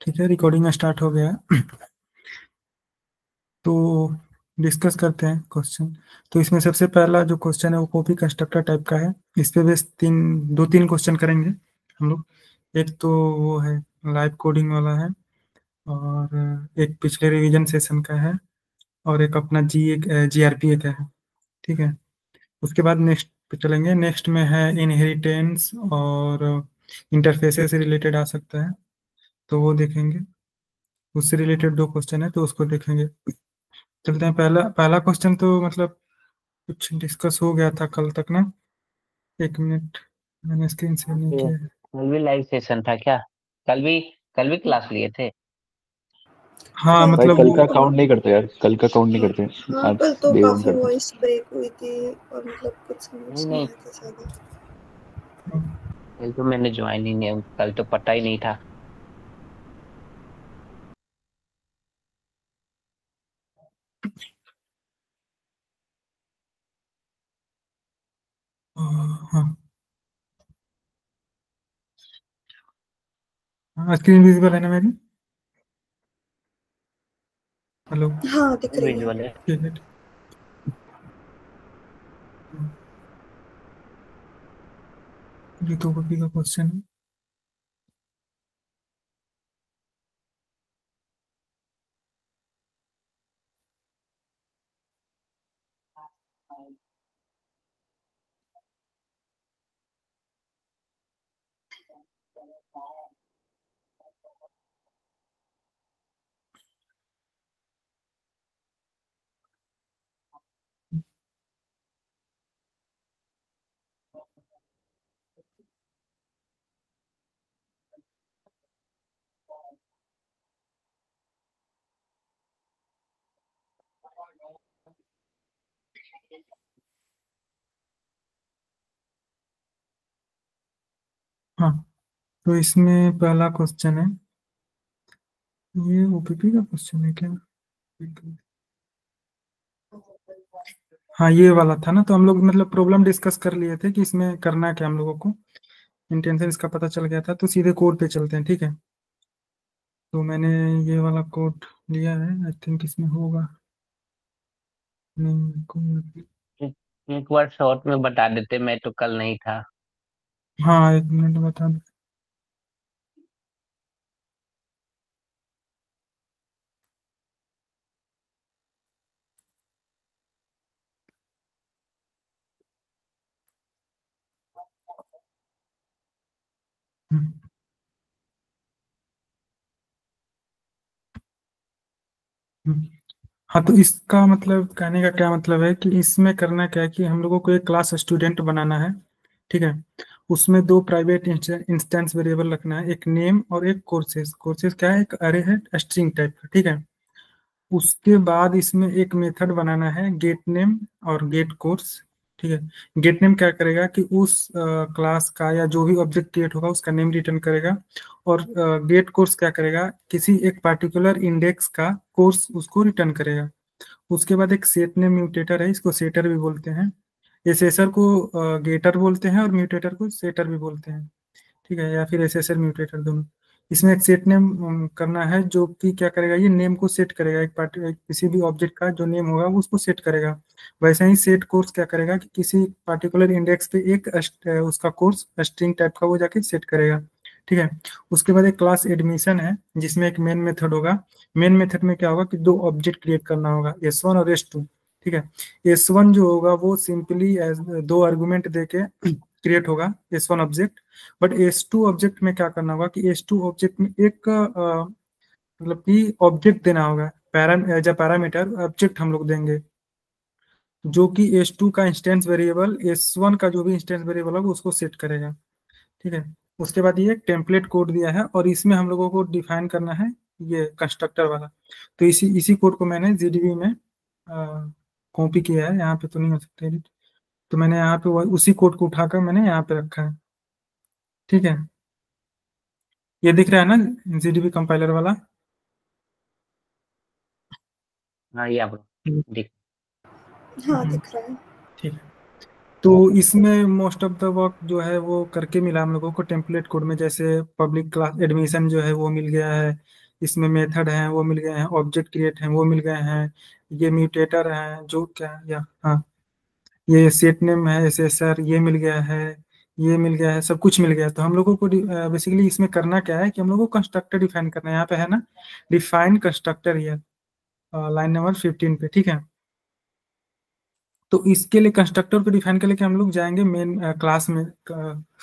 ठीक है, recording start हो गया है। तो डिस्कस करते हैं क्वेश्चन। तो इसमें सबसे पहला जो क्वेश्चन है वो कॉपी कंस्ट्रक्टर टाइप का है। इस पे बस दो तीन क्वेश्चन करेंगे हम लोग। एक तो वो है लाइव कोडिंग वाला है, और एक पिछले रिवीजन सेशन का है, और एक अपना जीआरपी का है। ठीक है, उसके बाद नेक्स्ट पे चलेंगे। नेक्स्ट में है इनहेरिटेंस और इंटरफेसेस से रिलेटेड आ सकता है, तो वो देखेंगे। उससे रिलेटेड दो क्वेश्चन है तो उसको देखेंगे। चलते हैं। पहला पहला क्वेश्चन तो मतलब कुछ डिस्कस हो गया था कल तक ना। एक मिनट, मैंने स्क्रीन सेव नहीं ये किया है। कल भी लाइव सेशन था क्या? कल भी कल भी क्लास लिए थे? हाँ भाई मतलब कल वो का काउंट नहीं करते यार, कल का काउंट नहीं करते। हाँ, आज कल तो डे वन काफी करते हैं। वॉइस ब्रेक हुई थी और मतलब कुछ नहीं समझ नहीं नहीं, आया था ज्यादा। कल तो मैंने ज्वाइन ही नहीं, कल तो पता ही नहीं था। हाँ हाँ, स्क्रीन विजिबल है ना मेरी? हेलो? हाँ, दिख रही है। विजुअल है। ठीक है। ये तो कॉपी का क्वेश्चन है। हाँ, तो इसमें पहला क्वेश्चन है, ये ओपीपी का क्वेश्चन है क्या? हाँ, ये वाला था ना। तो हम लोग मतलब प्रॉब्लम डिस्कस कर लिए थे कि इसमें करना क्या हम लोगों को। इंटेंशन इसका पता चल गया था, तो सीधे कोड पे चलते हैं। ठीक है, तो मैंने ये वाला कोड लिया है। आई थिंक इसमें होगा। नहीं कोड। एक बार शॉर्ट में बता देते, मैं तो कल नहीं था। हाँ, एक मिनट बता दो। हम्म, हम्म। हाँ, तो इसका मतलब कहने का क्या मतलब है कि इसमें करना क्या है कि हम लोगों को एक क्लास स्टूडेंट बनाना है। ठीक है, उसमें दो प्राइवेट इंस्टेंस वेरिएबल रखना है, एक नेम और एक कोर्सेज। कोर्सेज क्या है? एक अरे है, स्ट्रिंग टाइप का। ठीक है, उसके बाद इसमें एक मेथड बनाना है, गेट नेम और गेट कोर्स। ठीक है, गेट नेम क्या करेगा कि उस क्लास का या जो भी ऑब्जेक्ट क्रिएट होगा उसका नेम रिटर्न करेगा। और गेट कोर्स क्या करेगा, किसी एक पार्टिकुलर इंडेक्स का कोर्स उसको रिटर्न करेगा। उसके बाद एक सेट नेम म्यूटेटर है, इसको सेटर भी बोलते हैं। एसेसर को गेटर बोलते हैं और म्यूटेटर को सेटर भी बोलते हैं। ठीक है, या फिर एसेसर म्यूटेटर दोनों। इसमें एक सेट नेम करना है जो कि क्या करेगा, ये नेम को सेट करेगा। किसी भी ऑब्जेक्ट का जो नेम होगा वो उसको सेट करेगा। वैसे ही सेट कोर्स क्या करेगा कि किसी पार्टिकुलर इंडेक्स पे एक उसका कोर्स स्ट्रिंग टाइप का वो जाके सेट करेगा। ठीक है, उसके बाद एक क्लास एडमिशन है जिसमें एक मेन मेथड होगा। मेन मेथड में क्या होगा कि दो ऑब्जेक्ट क्रिएट करना होगा, S1 और S2। ठीक है, S1 जो होगा वो सिंपली दो आर्गुमेंट देके क्रिएट होगा, S1 object. But S2 object में क्या करना होगा कि S2 ऑब्जेक्ट में एक मतलब कि ऑब्जेक्ट देना होगा। एज अ पैरामीटर ऑब्जेक्ट हम लोग देंगे, जो कि S2 का इंस्टेंस वेरिएबल S1 का जो भी इंस्टेंस वेरिएबल होगा उसको सेट करेगा। ठीक है, उसके बाद ये टेम्पलेट कोड दिया है और इसमें हम लोगों को डिफाइन करना है ये कंस्ट्रक्टर वाला। तो इसी इसी कोड को मैंने जीडीबी में कॉपी किया है, यहाँ पे तो नहीं हो सकता edit। तो मैंने यहाँ पे उसी कोड को उठाकर मैंने यहाँ पे रखा है। ठीक है, ये दिख रहा है ना जीडीबी कंपाइलर वाला? हाँ, ये आप हम्म, हाँ, दिख रहा है। ठीक है। तो इसमें मोस्ट ऑफ द वर्क जो है वो करके मिला हम लोगों को टेम्पलेट कोड में, जैसे पब्लिक क्लास एडमिशन जो है वो मिल गया है, इसमें मेथड है वो मिल गए हैं, ऑब्जेक्ट क्रिएट है वो मिल गए हैं, ये म्यूटेटर है जो क्या या हाँ, ये सेट नेम है एसएसआर ये मिल गया है, ये मिल गया है, सब कुछ मिल गया है। तो हम लोगों को बेसिकली इसमें करना क्या है कि हम लोगों को कंस्ट्रक्टर डिफाइन करना है, यहाँ पे है ना डिफाइन कंस्ट्रक्टर, ये लाइन नंबर 15 पे, ठीक है। तो इसके लिए कंस्ट्रक्टर को डिफाइन करके हम लोग जाएंगे मेन क्लास में,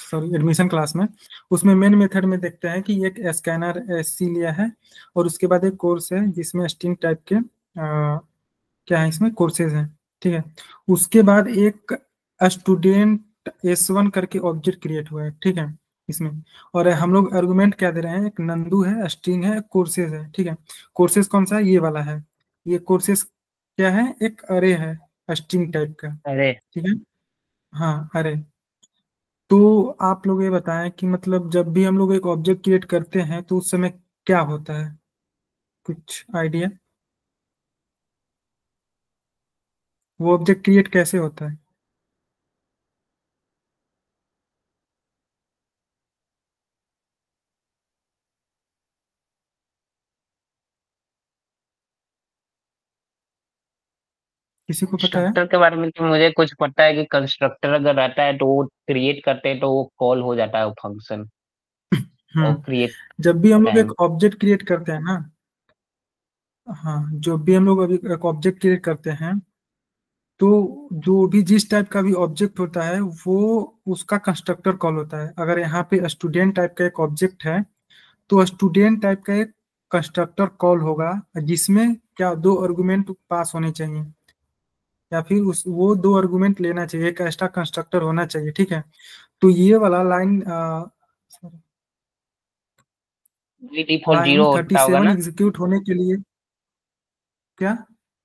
सॉरी एडमिशन क्लास में। उसमें मेन मेथड में देखते हैं कि एक स्कैनर एससी लिया है, और उसके बाद एक कोर्स है जिसमें स्ट्रिंग टाइप के क्या है इसमें कोर्सेज हैं, ठीक है। उसके बाद एक स्टूडेंट S1 करके ऑब्जेक्ट क्रिएट हुआ है, ठीक है इसमें। और हम लोग आर्गुमेंट क्या दे रहे हैं, एक नंदू है, स्ट्रिंग है, कोर्सेज है, ठीक है। कोर्सेज कौन सा है, ये वाला है। ये कोर्सेज क्या है, एक अरे है स्ट्रिंग टाइप का, अरे ठीक है। हाँ अरे। तो आप लोग ये बताएं कि मतलब जब भी हम लोग एक ऑब्जेक्ट क्रिएट करते हैं तो उस समय क्या होता है, कुछ आइडिया, वो ऑब्जेक्ट क्रिएट कैसे होता है। किसी को पता है। कंस्ट्रक्टर के बारे में तो मुझे कुछ पता है कि कंस्ट्रक्टर अगर रहता है तो वो क्रिएट करते हैं तो वो कॉल हो जाता है वो फंक्शन, और क्रिएट जब भी हम लोग टाइम। एक ऑब्जेक्ट क्रिएट करते हैं ना, हाँ जब भी हम लोग अभी एक ऑब्जेक्ट क्रिएट करते हैं, तो जो भी जिस टाइप का भी ऑब्जेक्ट होता है वो उसका कंस्ट्रक्टर कॉल होता है। अगर यहाँ पे स्टूडेंट टाइप का एक ऑब्जेक्ट है तो स्टूडेंट टाइप का एक कंस्ट्रक्टर कॉल होगा, जिसमें क्या दो आर्गुमेंट पास होने चाहिए, या फिर उस वो दो आर्गुमेंट लेना चाहिए, एक एक्स्ट्रा कंस्ट्रक्टर होना चाहिए, ठीक है। तो ये वाला बाई डिफॉल्ट लाइन जीरो होता होगा 37 ना, एग्जीक्यूट होने के लिए क्या,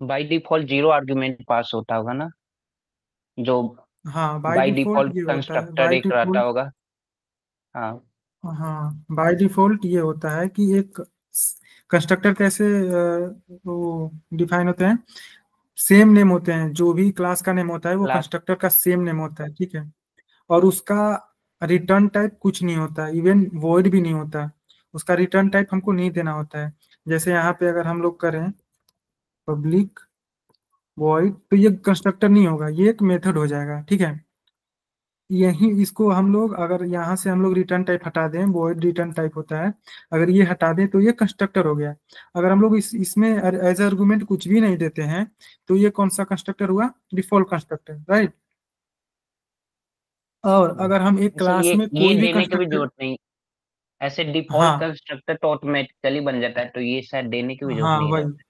बाई डिफॉल्ट जीरो आर्गुमेंट पास होता होगा ना, जो हाँ बाय बाई डिफॉल्ट डिफॉल्ट ये होता है, कंस्ट्रक्टर बाय एक रहता डिफॉल्ट। होगा। हाँ। हाँ बाय डिफॉल्ट ये होता है कि एक कंस्ट्रक्टर कैसे वो डिफाइन होते हैं, सेम नेम होते हैं, जो भी क्लास का नेम होता है वो क्लास। कंस्ट्रक्टर का सेम नेम होता है, ठीक है। और उसका रिटर्न टाइप कुछ नहीं होता, इवन वॉइड भी नहीं होता, उसका रिटर्न टाइप हमको नहीं देना होता है। जैसे यहाँ पे अगर हम लोग करें पब्लिक वॉइड, तो ये कंस्ट्रक्टर नहीं होगा, ये एक मेथड हो जाएगा, ठीक है। यही इसको हम लोग अगर यहाँ से हम लोग रिटर्न टाइप हटा दें, वॉइड रिटर्न टाइप होता है, अगर ये हटा दें तो ये कंस्ट्रक्टर हो गया। अगर हम लोग इसमें एज आर्गुमेंट कुछ भी नहीं देते हैं तो ये कौन सा कंस्ट्रक्टर हुआ, डिफॉल्ट कंस्ट्रक्टर, राइट। और अगर हम एक ऐसे क्लास में ये कोई भी देने की भी कंस्ट्रक्टर, जरूरत नहीं, ऐसे डिफॉल्ट हाँ कंस्ट्रक्टर तो ऑटोमेटिकली बन जाता है, तो ये शायद देने की भी जरूरत हाँ नहीं वही, रहता है।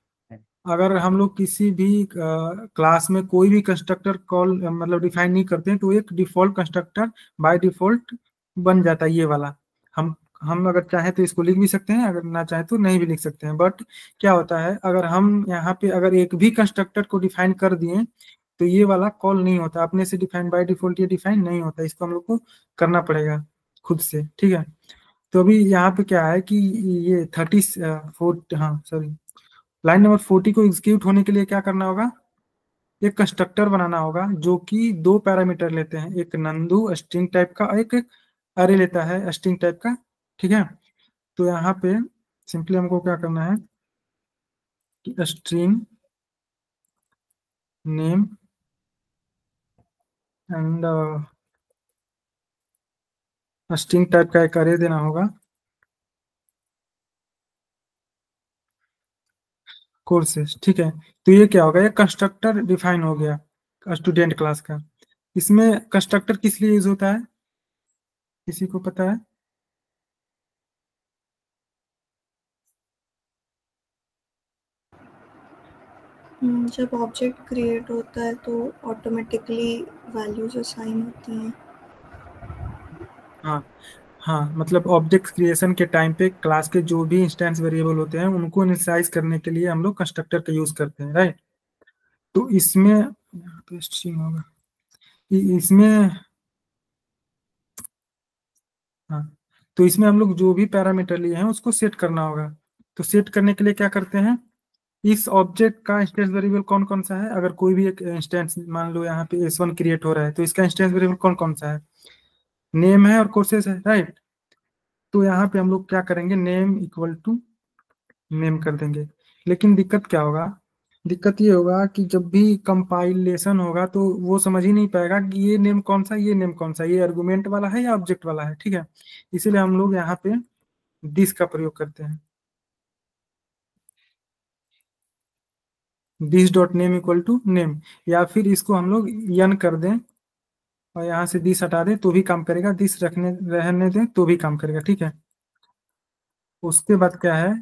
अगर हम लोग किसी भी क्लास में कोई भी कंस्ट्रक्टर कॉल मतलब डिफाइन नहीं करते हैं तो एक डिफॉल्ट कंस्ट्रक्टर बाय डिफॉल्ट बन जाता है, ये वाला। हम अगर चाहें तो इसको लिख भी सकते हैं, अगर ना चाहे तो नहीं भी लिख सकते हैं। बट क्या होता है, अगर हम यहाँ पे अगर एक भी कंस्ट्रक्टर को डिफाइन कर दिए तो ये वाला कॉल नहीं होता, अपने से डिफाइन बाय डिफॉल्ट ये डिफाइन नहीं होता, इसको हम लोग को करना पड़ेगा खुद से, ठीक है। तो अभी यहाँ पे क्या है कि ये 34 हाँ सॉरी, लाइन नंबर 40 को एग्जीक्यूट होने के लिए क्या करना होगा, एक कंस्ट्रक्टर बनाना होगा जो कि दो पैरामीटर लेते हैं, एक नंदू स्ट्रिंग टाइप का, एक अरे लेता है स्ट्रिंग टाइप का, ठीक है। तो यहाँ पे सिंपली हमको क्या करना है कि string name and string type का एक अरे देना होगा, कोर्सेस, ठीक है। तो ये क्या होगा, ये कंस्ट्रक्टर डिफाइन हो गया स्टूडेंट क्लास का। इसमें कंस्ट्रक्टर किस लिए यूज होता है, किसी को पता है। जब ऑब्जेक्ट क्रिएट होता है तो ऑटोमेटिकली वैल्यूज असाइन होती हैं। हाँ हाँ, मतलब ऑब्जेक्ट क्रिएशन के टाइम पे क्लास के जो भी इंस्टेंस वेरिएबल होते हैं उनको इनिशियलाइज करने के लिए हम लोग कंस्ट्रक्टर का यूज करते हैं, राइट। तो इसमें यहाँ पे स्ट्रिंग होगा, इसमें हाँ, तो इसमें हम लोग जो भी पैरामीटर लिए हैं उसको सेट करना होगा। तो सेट करने के लिए क्या करते हैं, इस ऑब्जेक्ट का इंस्टेंस वेरिएबल कौन कौन सा है? अगर कोई भी एक इंस्टेंस, मान लो यहाँ पे S1 क्रिएट हो रहा है, तो इसका इंस्टेंस वेरिएबल कौन कौन सा है? नेम है और कोर्सेज है, राइट। तो यहाँ पे हम लोग क्या करेंगे, नेम इक्वल टू नेम कर देंगे। लेकिन दिक्कत क्या होगा? दिक्कत ये होगा कि जब भी कंपाइलेशन होगा तो वो समझ ही नहीं पाएगा कि ये नेम कौन सा, ये नेम कौन सा, ये आर्गुमेंट वाला है या ऑब्जेक्ट वाला है, ठीक है। इसीलिए हम लोग यहाँ पे दिस का प्रयोग करते हैं, this dot name equal to name. या फिर इसको हम लोग यन कर दें और यहाँ से दिस हटा दें तो भी काम करेगा, दिस रहने दें तो भी काम करेगा, ठीक है। उसके बाद क्या है,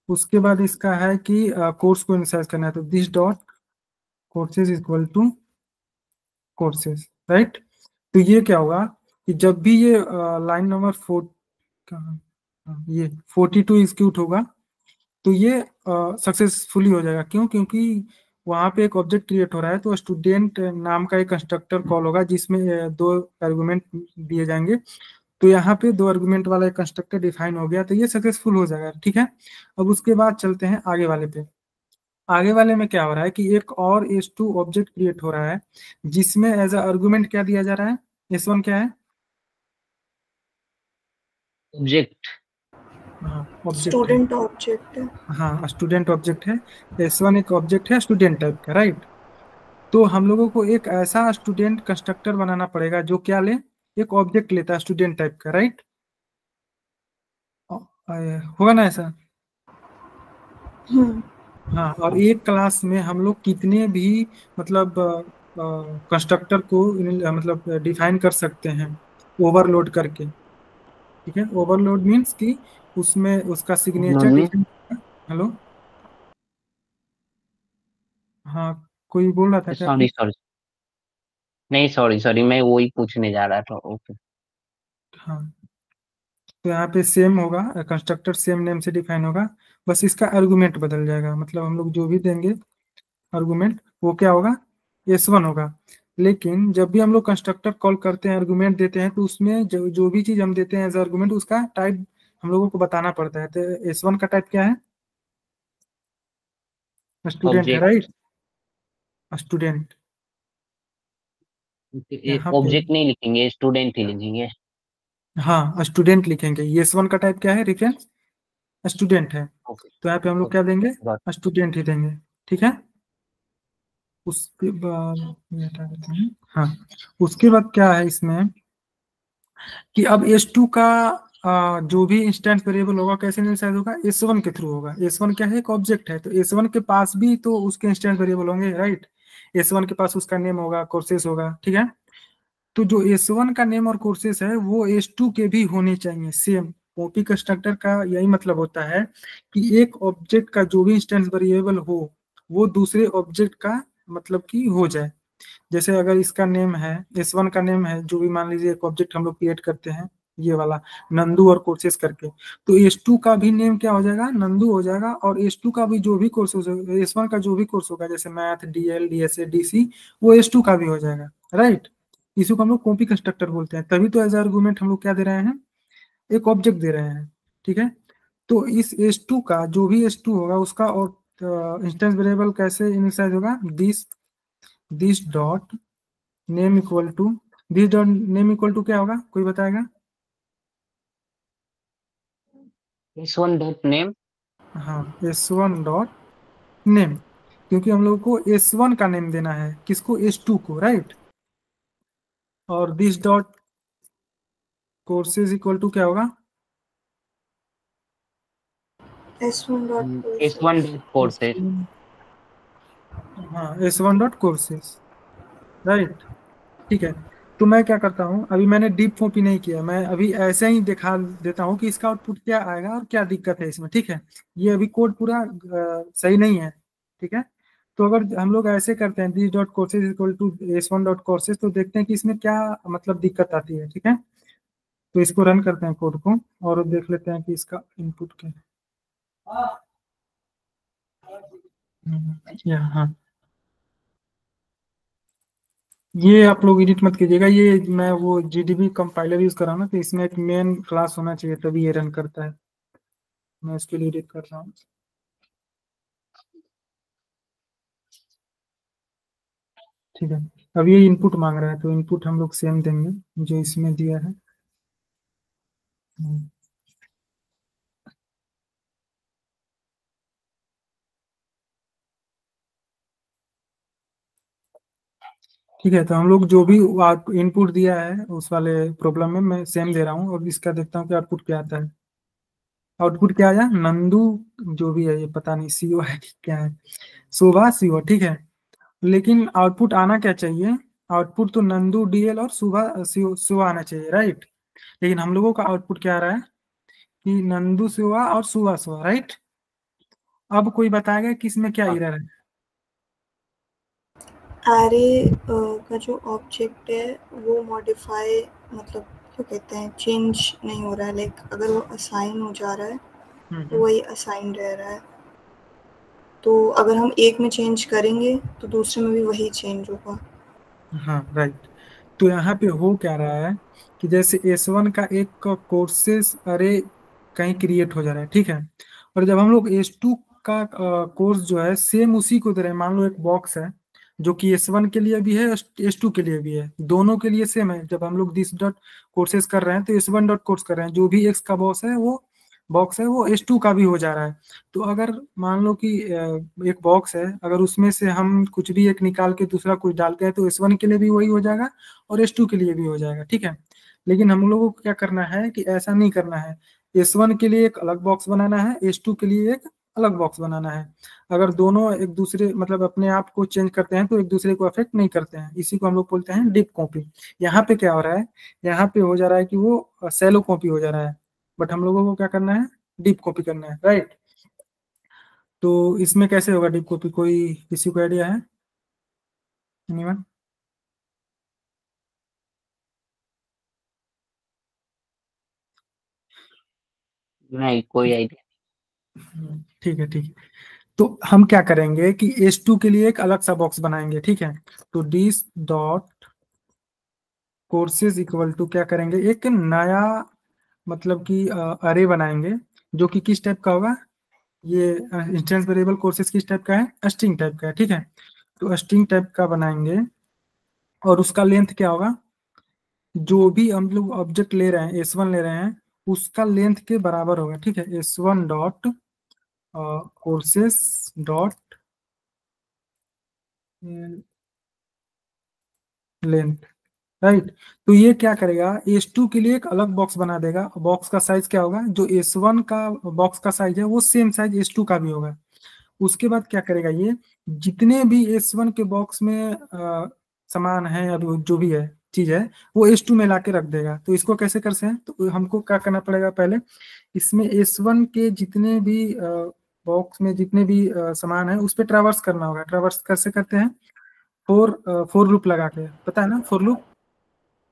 उसके बाद इसका है कि कोर्स को इनिशियलाइज करना है, तो this dot courses equal to courses, right. तो ये क्या होगा कि जब भी ये लाइन नंबर 42 एग्जीक्यूट होगा तो ये सक्सेसफुली हो जाएगा। क्यों? क्योंकि वहाँ पे एक ऑब्जेक्ट क्रिएट हो रहा है, तो स्टूडेंट नाम का एक कंस्ट्रक्टर कॉल होगा जिसमें दो आर्गुमेंट दिए जाएंगे। तो यहाँ पे दो आर्गुमेंट वाला एक कंस्ट्रक्टर डिफाइन हो गया, तो ये सक्सेसफुल हो जाएगा, ठीक है। अब उसके बाद चलते हैं आगे वाले पे। आगे वाले में क्या हो रहा है कि एक और S2 ऑब्जेक्ट क्रिएट हो रहा है जिसमें एज अ आर्गुमेंट क्या दिया जा रहा है? S1 क्या है? ऑब्जेक्ट। हाँ, ऑब्जेक्ट है। स्टूडेंट ऑब्जेक्ट है। हाँ, स्टूडेंट ऑब्जेक्ट है। S1 एक ऑब्जेक्ट है स्टूडेंट टाइप का, राइट। तो हम लोगों को एक ऐसा स्टूडेंट कंस्ट्रक्टर बनाना पड़ेगा जो क्या ले, एक ऑब्जेक्ट लेता है स्टूडेंट टाइप का, राइट। होगा ना ऐसा? हाँ, और एक क्लास में हम लोग कितने भी मतलब कंस्ट्रक्टर को मतलब डिफाइन कर सकते हैं ओवरलोड करके, ठीक है। ओवरलोड मीन्स कि उसमें उसका सिग्नेचर में डिफाइन। हेलो, हाँ, कोई बोल रहा था क्या सॉरी कुछ? सॉरी, नहीं सॉरी सॉरी, मैं वही पूछने जा रहा था। ओके। हाँ, तो यहाँ पे सेम होगा, कंस्ट्रक्टर सेम नेम से डिफाइन होगा, बस इसका आर्गुमेंट बदल जाएगा। मतलब हम लोग जो भी देंगे आर्गुमेंट वो क्या होगा, S1 होगा। लेकिन जब भी हम लोग कंस्ट्रक्टर कॉल करते हैं, आर्गुमेंट देते हैं, तो उसमें जो भी चीज हम देते हैं एज आर्गुमेंट, उसका टाइप हम लोगों को बताना पड़ता है। तो S1 का टाइप क्या है? स्टूडेंट है, राइट। ऑब्जेक्ट। स्टूडेंट। यहाँ पे ऑब्जेक्ट नहीं लिखेंगे, स्टूडेंट ही लिखेंगे। हाँ, स्टूडेंट लिखेंगे। S1 का टाइप क्या है? रेफरेंस स्टूडेंट है। ओके तो यहाँ पे हम लोग क्या ओके देंगे? गॉट। स्टूडेंट ही देंगे, ठीक है। उसके बाद ये हटा देते हैं। हाँ, उसके बाद क्या है इसमें कि अब S2 का जो भी इंस्टेंस वेरिएबल होगा कैसे इनिशियलाइज होगा? S1 के थ्रू होगा। S1 क्या है? एक ऑब्जेक्ट है, तो S1 के पास भी तो उसके इंस्टेंस वेरिएबल होंगे, राइट। S1 के पास उसका नेम होगा, कोर्सेस होगा, ठीक है। तो जो S1 का नेम और कोर्सेस है वो S2 के भी होने चाहिए सेम। कॉपी कंस्ट्रक्टर का यही मतलब होता है कि एक ऑब्जेक्ट का जो भी इंस्टेंस वेरिएबल हो वो दूसरे ऑब्जेक्ट का मतलब कि हो जाए। जैसे अगर इसका नेम है, S1 का नेम है, जो भी मान लीजिए एक ऑब्जेक्ट हम लोग क्रिएट करते हैं ये वाला नंदू और कोर्सेस करके, तो S2 का भी नेम क्या हो जाएगा? नंदू हो जाएगा। और S2 का भी जो भी कोर्स होगा, S1 का जो भी कोर्स होगा, जैसे मैथ, DL, DSA, DC, वो S2 का भी हो जाएगा, राइट। इसी को हम लोग कॉपी कंस्ट्रक्टर बोलते हैं। तभी तो एज आर्गुमेंट हम लोग क्या दे रहे हैं? एक ऑब्जेक्ट दे रहे हैं, ठीक है। तो इस S2 का जो भी S2 होगा उसका और इंस्टेंस वेरिएबल कैसे इनिशियलाइज होगा? This dot name equal to, this dot name equal to क्या होगा, कोई बताएगा? S1 dot name. हाँ, S1 डॉट नेम, क्योंकि हम लोग को S1 का नेम देना है, किसको? S2 को, राइट। और this dot courses equal to क्या होगा? S1 dot S1 courses. Dot courses. हाँ, S1 डॉट कोर्सेज, राइट, ठीक है। तो मैं क्या करता हूँ, अभी मैंने डीप कॉपी नहीं किया, मैं अभी ऐसे ही दिखा देता हूँ कि इसका आउटपुट क्या आएगा और क्या दिक्कत है इसमें, ठीक है। ये अभी कोड पूरा सही नहीं है, ठीक है। तो अगर हम लोग ऐसे करते हैं this dot courses equal to S1 dot courses, तो देखते हैं कि इसमें क्या मतलब दिक्कत आती है, ठीक है। तो इसको रन करते हैं कोड को और देख लेते हैं कि इसका इनपुट क्या है। हाँ, ये आप लोग एडिट मत कीजिएगा, ये मैं वो GDB कंपाइलर यूज कर रहा हूँ ना, तो इसमें एक मेन क्लास होना चाहिए तभी ये रन करता है। मैं इसके लिए एडिट कर रहा हूँ। ठीक है। अब ये इनपुट मांग रहा है तो इनपुट हम लोग सेम देंगे जो इसमें दिया है। ठीक है, तो हम लोग जो भी इनपुट दिया है उस वाले प्रॉब्लम में मैं सेम दे रहा हूँ, और इसका देखता हूँ कि आउटपुट क्या आता है। आउटपुट क्या आया, नंदू जो भी है, ये पता नहीं सीओ है कि क्या है, शोभा सीओ, ठीक है। लेकिन आउटपुट आना क्या चाहिए, आउटपुट तो नंदू डीएल और सुबह सीओ सुबह आना चाहिए, राइट। लेकिन हम लोगों का आउटपुट क्या आ रहा है कि नंदू सुबह और सुबह सुबह, राइट। अब कोई बताएगा कि इसमें क्या एरर है। एरे का जो ऑब्जेक्ट है वो मॉडिफाई, मतलब क्या कहते हैं, चेंज नहीं हो रहा है। लाइक अगर वो असाइन हो जा रहा है तो वही असाइन रह रहा है। तो अगर हम एक में चेंज करेंगे तो दूसरे में भी वही चेंज होगा। हाँ राइट। तो यहाँ पे हो क्या रहा है कि जैसे S1 का एक कोर्सेस अरे कहीं क्रिएट हो जा रहा है, ठीक है। और जब हम लोग S2 का कोर्स जो है सेम उसी को दे रहे हैं, मान लो एक बॉक्स है जो कि S1 के लिए भी है, S2 के लिए भी है, दोनों के लिए सेम है। जब हम लोग दिस डॉट कोर्सेस कर रहे हैं तो S1 डॉट कोर्स कर रहे हैं, जो भी X का बॉक्स है वो S2 का भी हो जा रहा है। तो अगर मान लो कि एक बॉक्स है, अगर उसमें से हम कुछ भी एक निकाल के दूसरा कुछ डालते हैं तो S1 के लिए भी वही हो जाएगा और S2 के लिए भी हो जाएगा, ठीक है। लेकिन हम लोगों को क्या करना है कि ऐसा नहीं करना है, S1 के लिए एक अलग बॉक्स बनाना है, S2 के लिए एक अलग बॉक्स बनाना है। अगर दोनों एक दूसरे मतलब अपने आप को चेंज करते हैं तो एक दूसरे को अफेक्ट नहीं करते हैं, इसी को हम लोग बोलते हैं डीप कॉपी। यहाँ पे क्या हो रहा है, यहाँ पे हो जा रहा है कि वो सैलो कॉपी हो जा रहा है, बट हम लोगों को क्या करना है, डीप कॉपी करना है, राइट। तो इसमें कैसे होगा डीप कॉपी, कोई किसी को आइडिया है? एनीवन? नहीं, कोई आइडिया। ठीक है ठीक है। तो हम क्या करेंगे कि S2 के लिए एक अलग सा बॉक्स बनाएंगे, ठीक है। तो this dot courses equal to क्या करेंगे, एक नया मतलब कि अरे बनाएंगे जो कि किस टाइप का होगा, ये इंस्टेंस वेरिएबल कोर्सेज किस टाइप का है, स्ट्रिंग टाइप का है, ठीक है। तो स्ट्रिंग टाइप का बनाएंगे और उसका लेंथ क्या होगा, जो भी हम लोग ऑब्जेक्ट ले रहे हैं S1 ले रहे हैं उसका लेंथ के बराबर होगा, ठीक है। S1 dot courses dot length, right. तो ये क्या करेगा, S2 के लिए एक अलग बॉक्स बना देगा, बॉक्स का साइज क्या होगा, जो S1 का बॉक्स का साइज है वो सेम साइज S2 का भी होगा। उसके बाद क्या करेगा, ये जितने भी S1 के बॉक्स में सामान है, अभी जो भी है चीज है, वो S2 में लाके रख देगा। तो इसको कैसे करते हैं, तो हमको क्या करना पड़ेगा, पहले इसमें S1 के जितने भी बॉक्स में जितने भी सामान है उस पर ट्रैवर्स करना होगा। ट्रैवर्स कैसे करते हैं, फोर लूप लगा के, पता है ना फोर लूप,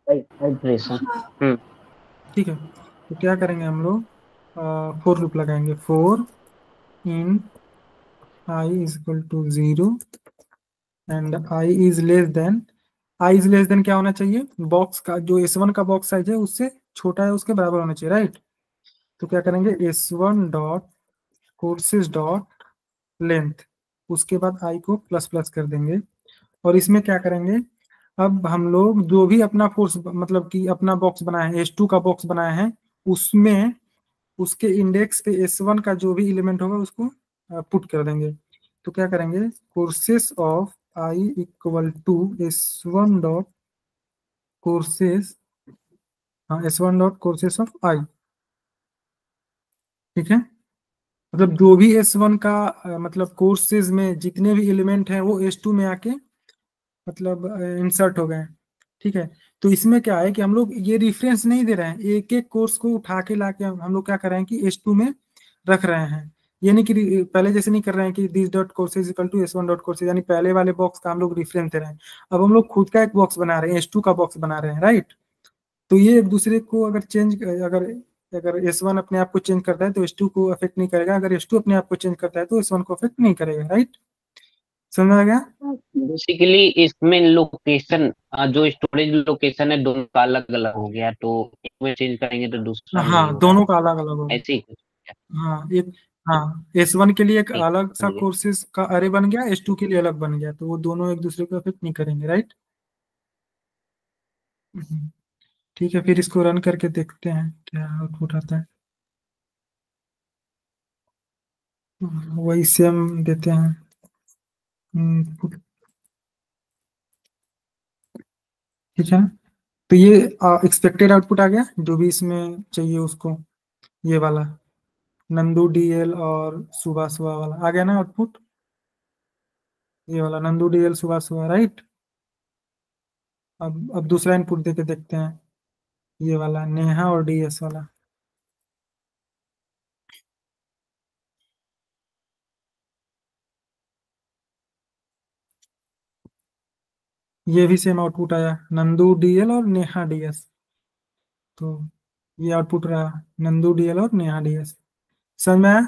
हम्म। ठीक है। तो क्या करेंगे हम लोग, फोर लूप लगाएंगे, for in i is equal to 0 and i is less than क्या होना चाहिए, बॉक्स का जो S1 का बॉक्स साइज है उससे छोटा है, उसके बराबर होना चाहिए, राइट। तो क्या करेंगे, S1 dot courses dot length, उसके बाद आई को प्लस प्लस कर देंगे। और इसमें क्या करेंगे, अब हम लोग जो भी अपना फोर्स मतलब कि अपना बॉक्स बनाए हैं, S2 का बॉक्स बनाए हैं, उसमें उसके इंडेक्स पे S1 का जो भी एलिमेंट होगा उसको पुट कर देंगे। तो क्या करेंगे, courses of i equal to S1 dot courses, हाँ S1 डॉट कोर्सेस ऑफ आई, ठीक है। मतलब जो भी S1 का मतलब कोर्सेज में जितने भी एलिमेंट हैं वो S2 में आके मतलब इंसर्ट हो गए, ठीक है। तो इसमें क्या है कि हम लोग ये रिफरेंस नहीं दे रहे हैं, एक एक कोर्स को उठा के लाके हम लोग क्या कर रहे हैं कि S2 में रख रहे हैं। ये नहीं कि पहले जैसे नहीं कर रहे हैं कि this dot courses equal to S1 dot courses, यानी पहले वाले बॉक्स का हम लोग रिफरेंस दे रहे हैं। अब हम लोग खुद का एक बॉक्स बना रहे हैं, S2 का बॉक्स बना रहे हैं, राइट। तो ये एक दूसरे को अगर चेंज अगर अगर S1 अपने आप को चेंज करता है तो S2 को अफेक्ट नहीं करेगा, अगर S2 अपने आप को चेंज करता है तो S1 को अफेक्ट नहीं करेगा, राइट। समझ आ गया? बेसिकली इसमें लोकेशन, जो स्टोरेज लोकेशन है दोनों का अलग अलग हो गया, तो एक में चेंज करेंगे तो दूसरा में नहीं हाँ होगा, दोनों का अलग अलग होगा। ऐसे ही कुछ। हाँ एक हाँ, S1 के लिए एक ठीक अलग सा समझ गए। कोर्सेज का अरे बन गया, S2 के लिए अलग बन गया, तो वो दोनों एक दूसरे को अफेक्ट नहीं करेंगे, राइट। ठीक है, फिर इसको रन करके देखते हैं क्या आउटपुट आता है। वही सेम देते हैं। ठीक है, तो ये एक्सपेक्टेड आउटपुट आ गया जो भी इसमें चाहिए उसको, ये वाला नंदू डीएल और सुबह सुबह वाला आ गया ना आउटपुट, ये वाला नंदू डीएल सुबह सुबह, राइट। अब दूसरा इनपुट देके देखते हैं, ये वाला नेहा और डीएस वाला। ये भी सेम आउटपुट आया, नंदू डीएल और नेहा डीएस। तो ये आउटपुट रहा, नंदू डीएल और नेहा डीएस। समझ में आया।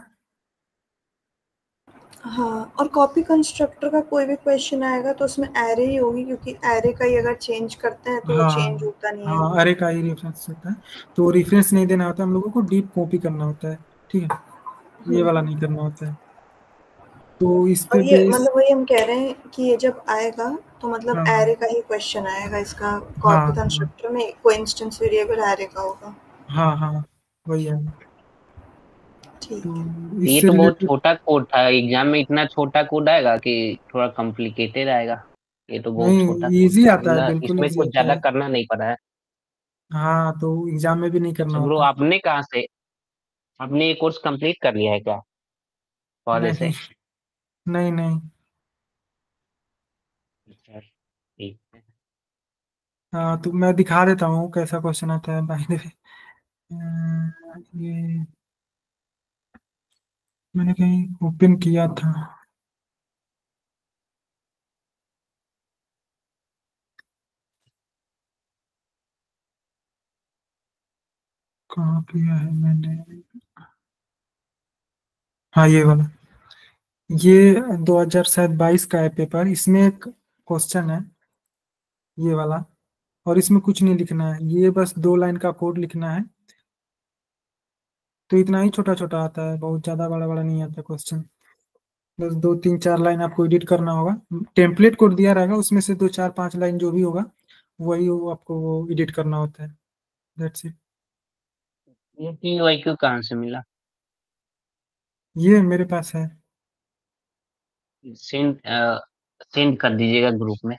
हाँ, और कॉपी कंस्ट्रक्टर का कोई भी क्वेश्चन आएगा तो उसमें एरे ही होगी, क्योंकि एरे का ही अगर चेंज करते हैं तो वो चेंज हाँ होता नहीं है हाँ, कोई। अरे का ही रेफरेंस होता है, तो रेफरेंस नहीं देना होता, हम लोगों को डीप कॉपी करना होता है। ठीक है, ये वाला नहीं करना होता है, तो इस पे और ये बेस। मतलब वही हम कह रहे हैं कि ये जब आएगा तो मतलब हाँ एरे का ही क्वेश्चन आएगा इसका, हाँ कॉपी हाँ कंस्ट्रक्टर में कोई इंस्टेंस वेरिएबल एरे का होगा। हाँ हाँ, वही है। ठीक है। तो ये इससे तो बहुत रिलेटेड। छोटा कोड था, एग्जाम में इतना छोटा कोड आएगा कि थोड़ा कॉम्प्लिकेटेड आएगा। ये तो बहुत छोटा नहीं, कोड इजी था, आता है, मतलब बिल्कुल इसमें इजी कुछ आता ज्यादा है। करना नहीं पड़ा है। हाँ, तो एग्जाम में भी नहीं करना अच्छा ब्रो, होता। आपने कहाँ से, आपने ये कोर्स कंप्लीट कर लिया है क्या कॉलेज नहीं से? नहीं नहीं। अच्छा ठीक है। हाँ, तो मैं दिखा देता हूँ कैसा क्वेश्चन आता है, बाय द वे। ये मैंने कहीं ओपन किया था, कहाँ किया है मैंने। हाँ, ये वाला, ये 2022 का है पेपर, इसमें एक क्वेश्चन है, ये वाला। और इसमें कुछ नहीं लिखना है, ये बस 2 लाइन का कोड लिखना है। तो इतना ही छोटा छोटा आता है, बहुत ज्यादा बड़ा बड़ा नहीं आता क्वेश्चन। बस 2 3 4 लाइन आपको एडिट करना होगा। टेम्पलेट कोड दिया रहेगा, उसमें से 2 4 5 लाइन जो भी होगा वही वो आपको वो एडिट करना होता है। That's it. ये PYQ कहाँ से मिला? ये मेरे पास है। सेंड सेंड कर दीजिएगा ग्रुप में।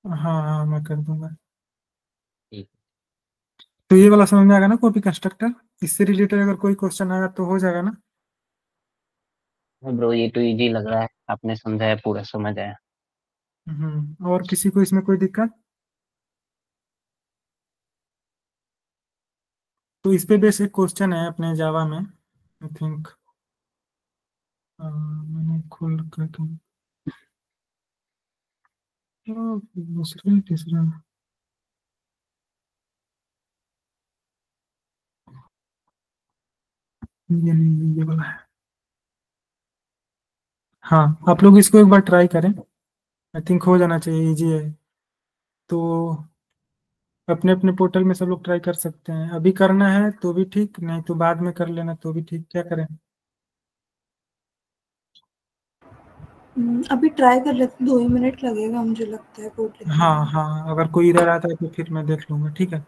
हाँ हाँ, मैं कर दूंगा। ठीक तो ये वाला समझ में आएगा ना, कॉपी कंस्ट्रक्टर। इससे रिलेटेड अगर कोई क्वेश्चन आया तो हो जाएगा ना। है ब्रो, ये तो इजी लग रहा है, आपने समझाया पूरा समझ आया। और किसी को इसमें कोई दिक्कत। तो इस पे बेसिक क्वेश्चन है अपने जावा में, आई थिंक। मैंने खोल कर दूसरा तीसरा। ये नहीं, ये वाला है। हाँ, आप लोग इसको एक बार ट्राई करें, आई थिंक हो जाना चाहिए, इजी है। तो अपने अपने पोर्टल में सब लोग ट्राई कर सकते हैं, अभी करना है तो भी ठीक, नहीं तो बाद में कर लेना तो भी ठीक, क्या करें। अभी ट्राई कर लेते, 2 ही मिनट लगेगा मुझे लगता है कोड लिखने हाँ में। हाँ, अगर कोई इधर आता है तो फिर मैं देख लूंगा, ठीक है।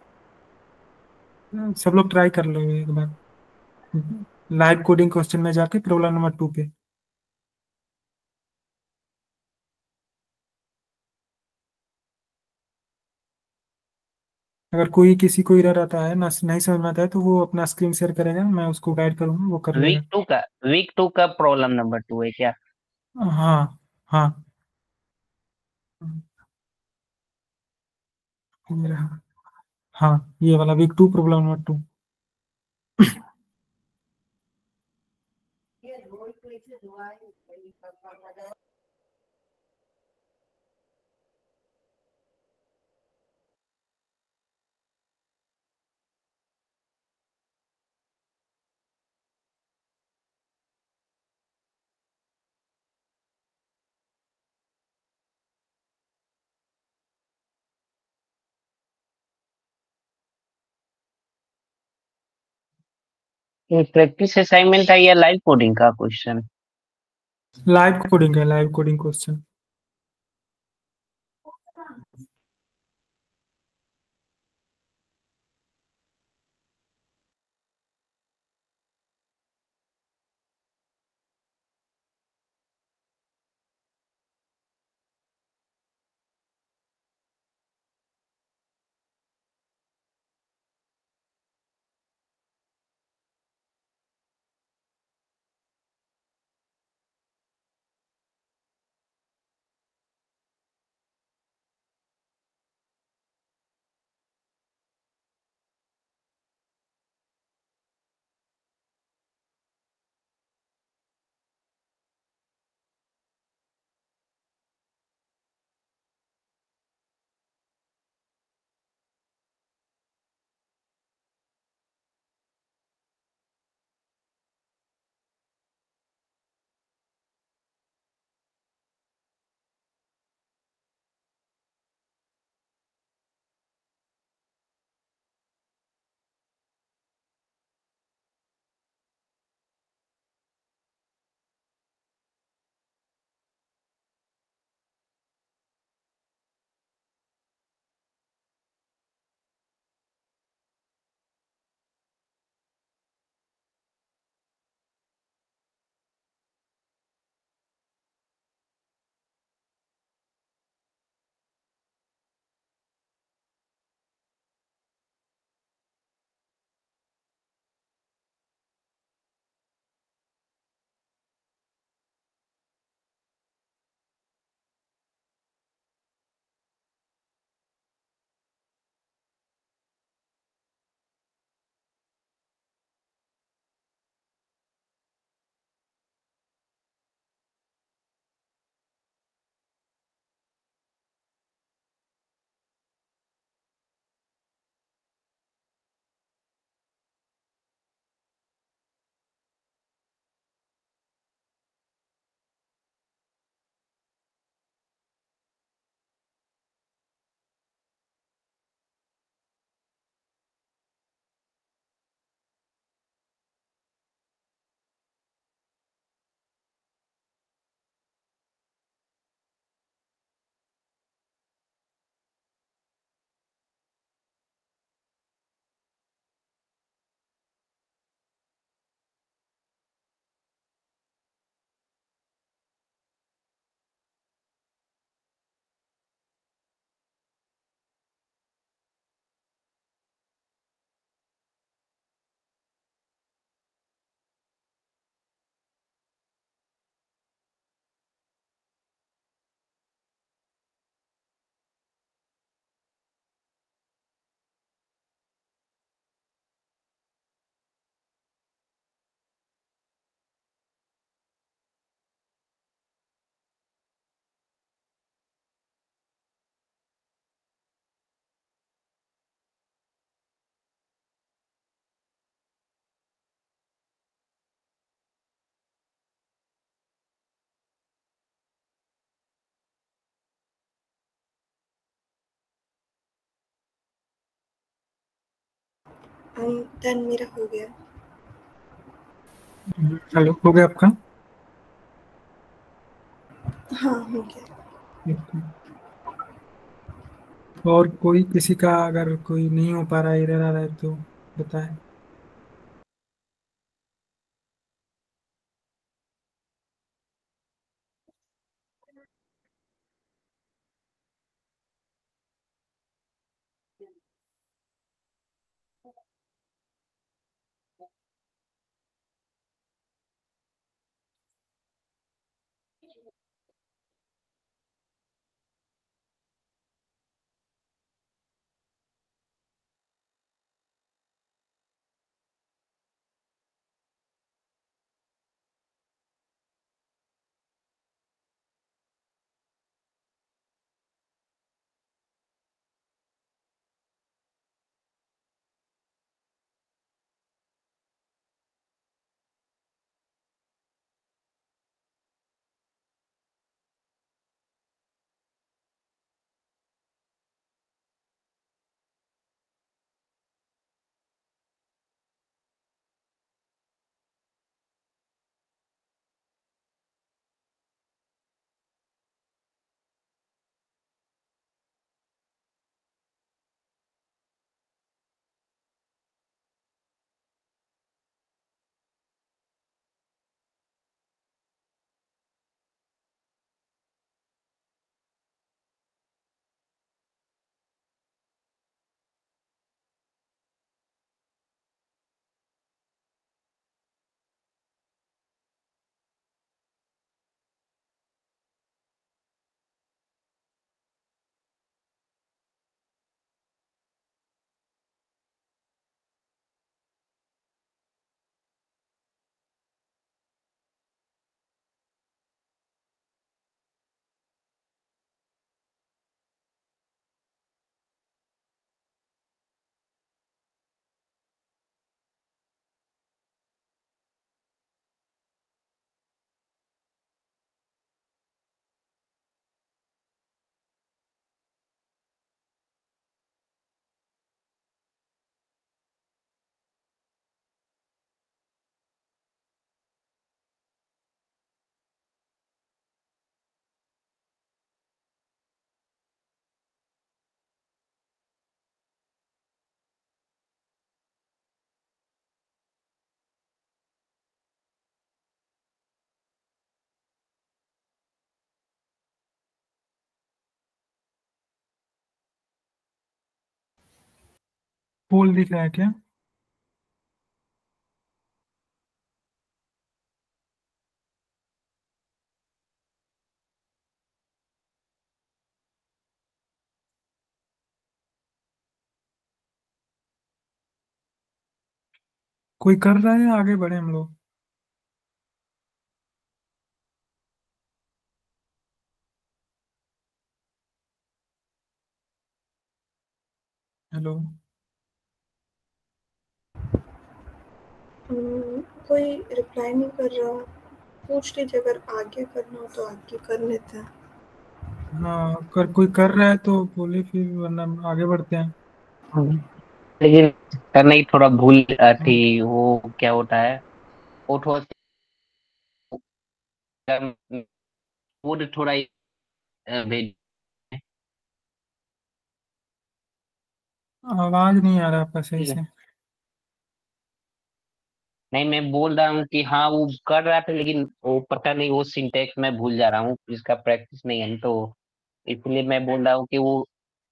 सब लोग ट्राई कर लो एक बार, लाइव कोडिंग क्वेश्चन में जाके प्रॉब्लम नंबर 2 पे। अगर कोई किसी को एरर आता है ना, नहीं समझ में आता है, तो वो अपना स्क्रीन शेयर करेगा, मैं उसको गाइड करूंगा, वो कर वीक लेगा। टू का प्रॉब्लम नंबर 2 है क्या? हाँ हाँ, ये रहा। हाँ, ये वाला वीक 2 प्रॉब्लम नंबर 2। ये प्रैक्टिस असाइनमेंट था या लाइव कोडिंग का क्वेश्चन? लाइव कोडिंग है, लाइव कोडिंग क्वेश्चन। डन, मेरा हो गया। हेलो, हो गया आपका? हाँ, हो गया। और कोई किसी का अगर कोई नहीं हो पा रहा है, एरर आ रहा है तो बताएं। पोल दिख रहा है क्या? कोई कर रहा है या आगे बढ़े हम लोग? हेलो। कोई रिप्लाई नहीं कर रहा, पूछ लीजिए अगर आगे करना हो तो आगे कर लेते हैं। हाँ, कोई कर रहा है तो बोले, फिर वरना आगे बढ़ते हैं। लेकिन करना ही थोड़ा भूल हाँ। थी, वो क्या होता है, वो थोड़ा वो थोड़ा भेज। आवाज नहीं आ रहा आपका सही ठीक है, से। नहीं मैं बोल रहा हूँ कि हाँ वो कर रहा था, लेकिन वो पता नहीं, वो सिंटेक्स मैं भूल जा रहा हूँ, इसका प्रैक्टिस नहीं है, तो इसलिए मैं बोल रहा हूँ कि वो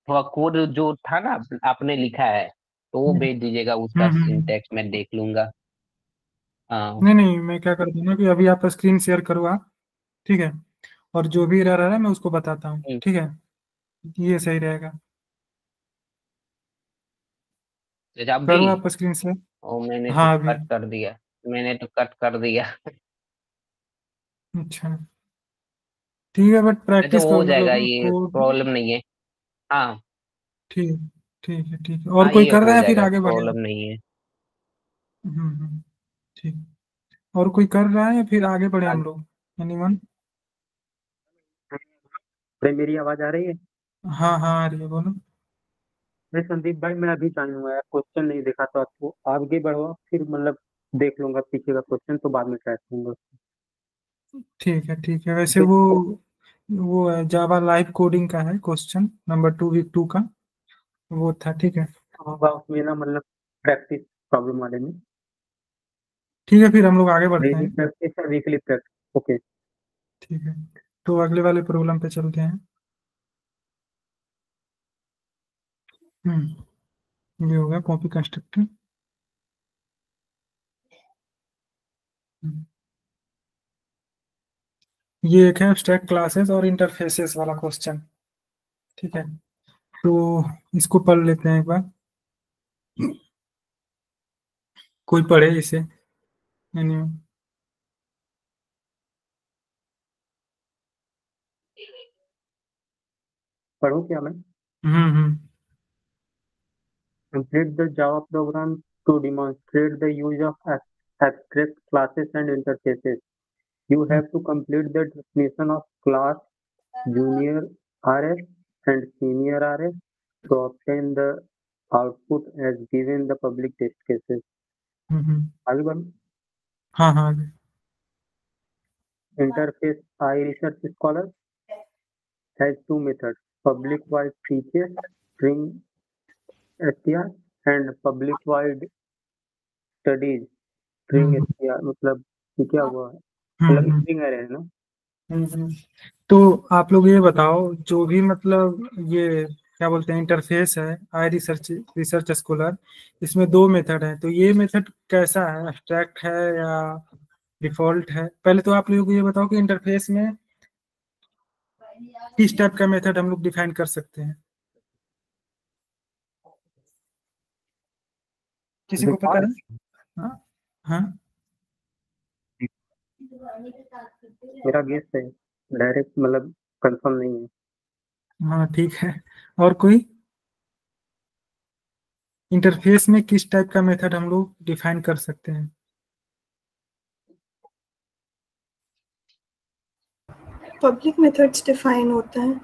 थोड़ा कोड जो था ना आपने लिखा है, तो वो हम्म भेज दीजिएगा, उसका हम्म हम्म। सिंटेक्स मैं देख लूंगा। हाँ। नहीं नहीं, मैं क्या करता हूँ ना कि अभी आप स्क्रीन शेयर करो आप, ठीक है, और जो भी रह रहा है मैं उसको बताता हूँ, हम्म, ठीक है, ये सही रहेगा। तो आप भी, करो आप स्क्रीन शेयर। और मैंने तो हाँ अभी। कट कर दिया, मैंने तो कट कर दिया। अच्छा, ठीक है, बट वैसे प्रैक्टिस हो करो जाएगा, मतलब ये कोड। प्रॉब्लम नहीं है। हाँ। ठीक, ठीक है, ठीक है, और हाँ कोई ये कर हो रहा है फिर जाएगा, आगे बढ़े हम। प्रॉब्लम नहीं है। ठीक, और कोई कर रहा है या फिर आगे बढ़े हम लोग? एनीवन? अरे मेरी आवाज आ रही है? हाँ हाँ, आ रही है, बोलो। अरे संदीप भाई, मैं अभी ज्वाइन हुआ यार, क्वेश्चन नहीं देखा तो आपको आगे बढ़वा, फिर मतलब देख लूंगा पीछे का क्वेश्चन, तो बाद में ट्राई करूंगा। ठीक है, वैसे वो है जावा लाइव कोडिंग का है, क्वेश्चन नंबर 2 वीक 2 का वो था, ठीक है। होगा उसमें ना, मतलब प्रैक्टिस प्रॉब्लम वाले में। ठीक है, फिर हम लोग आगे बढ़ते डेली हैं। प्रैक्टिस या वीकली प्रैक्टिस? ओके। ठीक है, तो अगले वाले प्रॉब्लम पे चलते हैं। ये हो गया कॉपी कंस्ट्रक्टर। ये एक है एब्स्ट्रैक्ट क्लासेस और इंटरफेसेस वाला क्वेश्चन, ठीक है, तो इसको पढ़ लेते हैं एक बार, कोई पढ़े इसे। Anyway, पढ़ूं क्या मैं? हम्म। Complete the Java program to demonstrate the use of abstract classes and interfaces. You have to complete the definition of class, junior RS and senior RS to obtain the output as given the public test cases. आगे बढ़ो। हाँ हाँ, आगे। Interface iResearch Scholar has two methods: public void features string str and public void studies string hmm str। मतलब ये क्या हुआ? मतलब हम्म string array है ना? हम्म। तो आप लोग ये बताओ, जो भी मतलब ये क्या बोलते हैं इंटरफेस है, आई रिसर्च रिसर्च स्कॉलर, इसमें दो मेथड है, तो ये मेथड कैसा है, एब्स्ट्रैक्ट है या डिफॉल्ट है? पहले तो आप लोग ये बताओ कि इंटरफेस में किस टाइप का मेथड हम लोग डिफाइन कर सकते हैं, किसी को पता है? Default हाँ हाँ। मेरा गेस है, डायरेक्ट मतलब कंफर्म नहीं है। हाँ ठीक है, और कोई इंटरफेस में किस टाइप का मेथड हम लोग डिफाइन कर सकते हैं? पब्लिक मेथड्स डिफाइन होता है,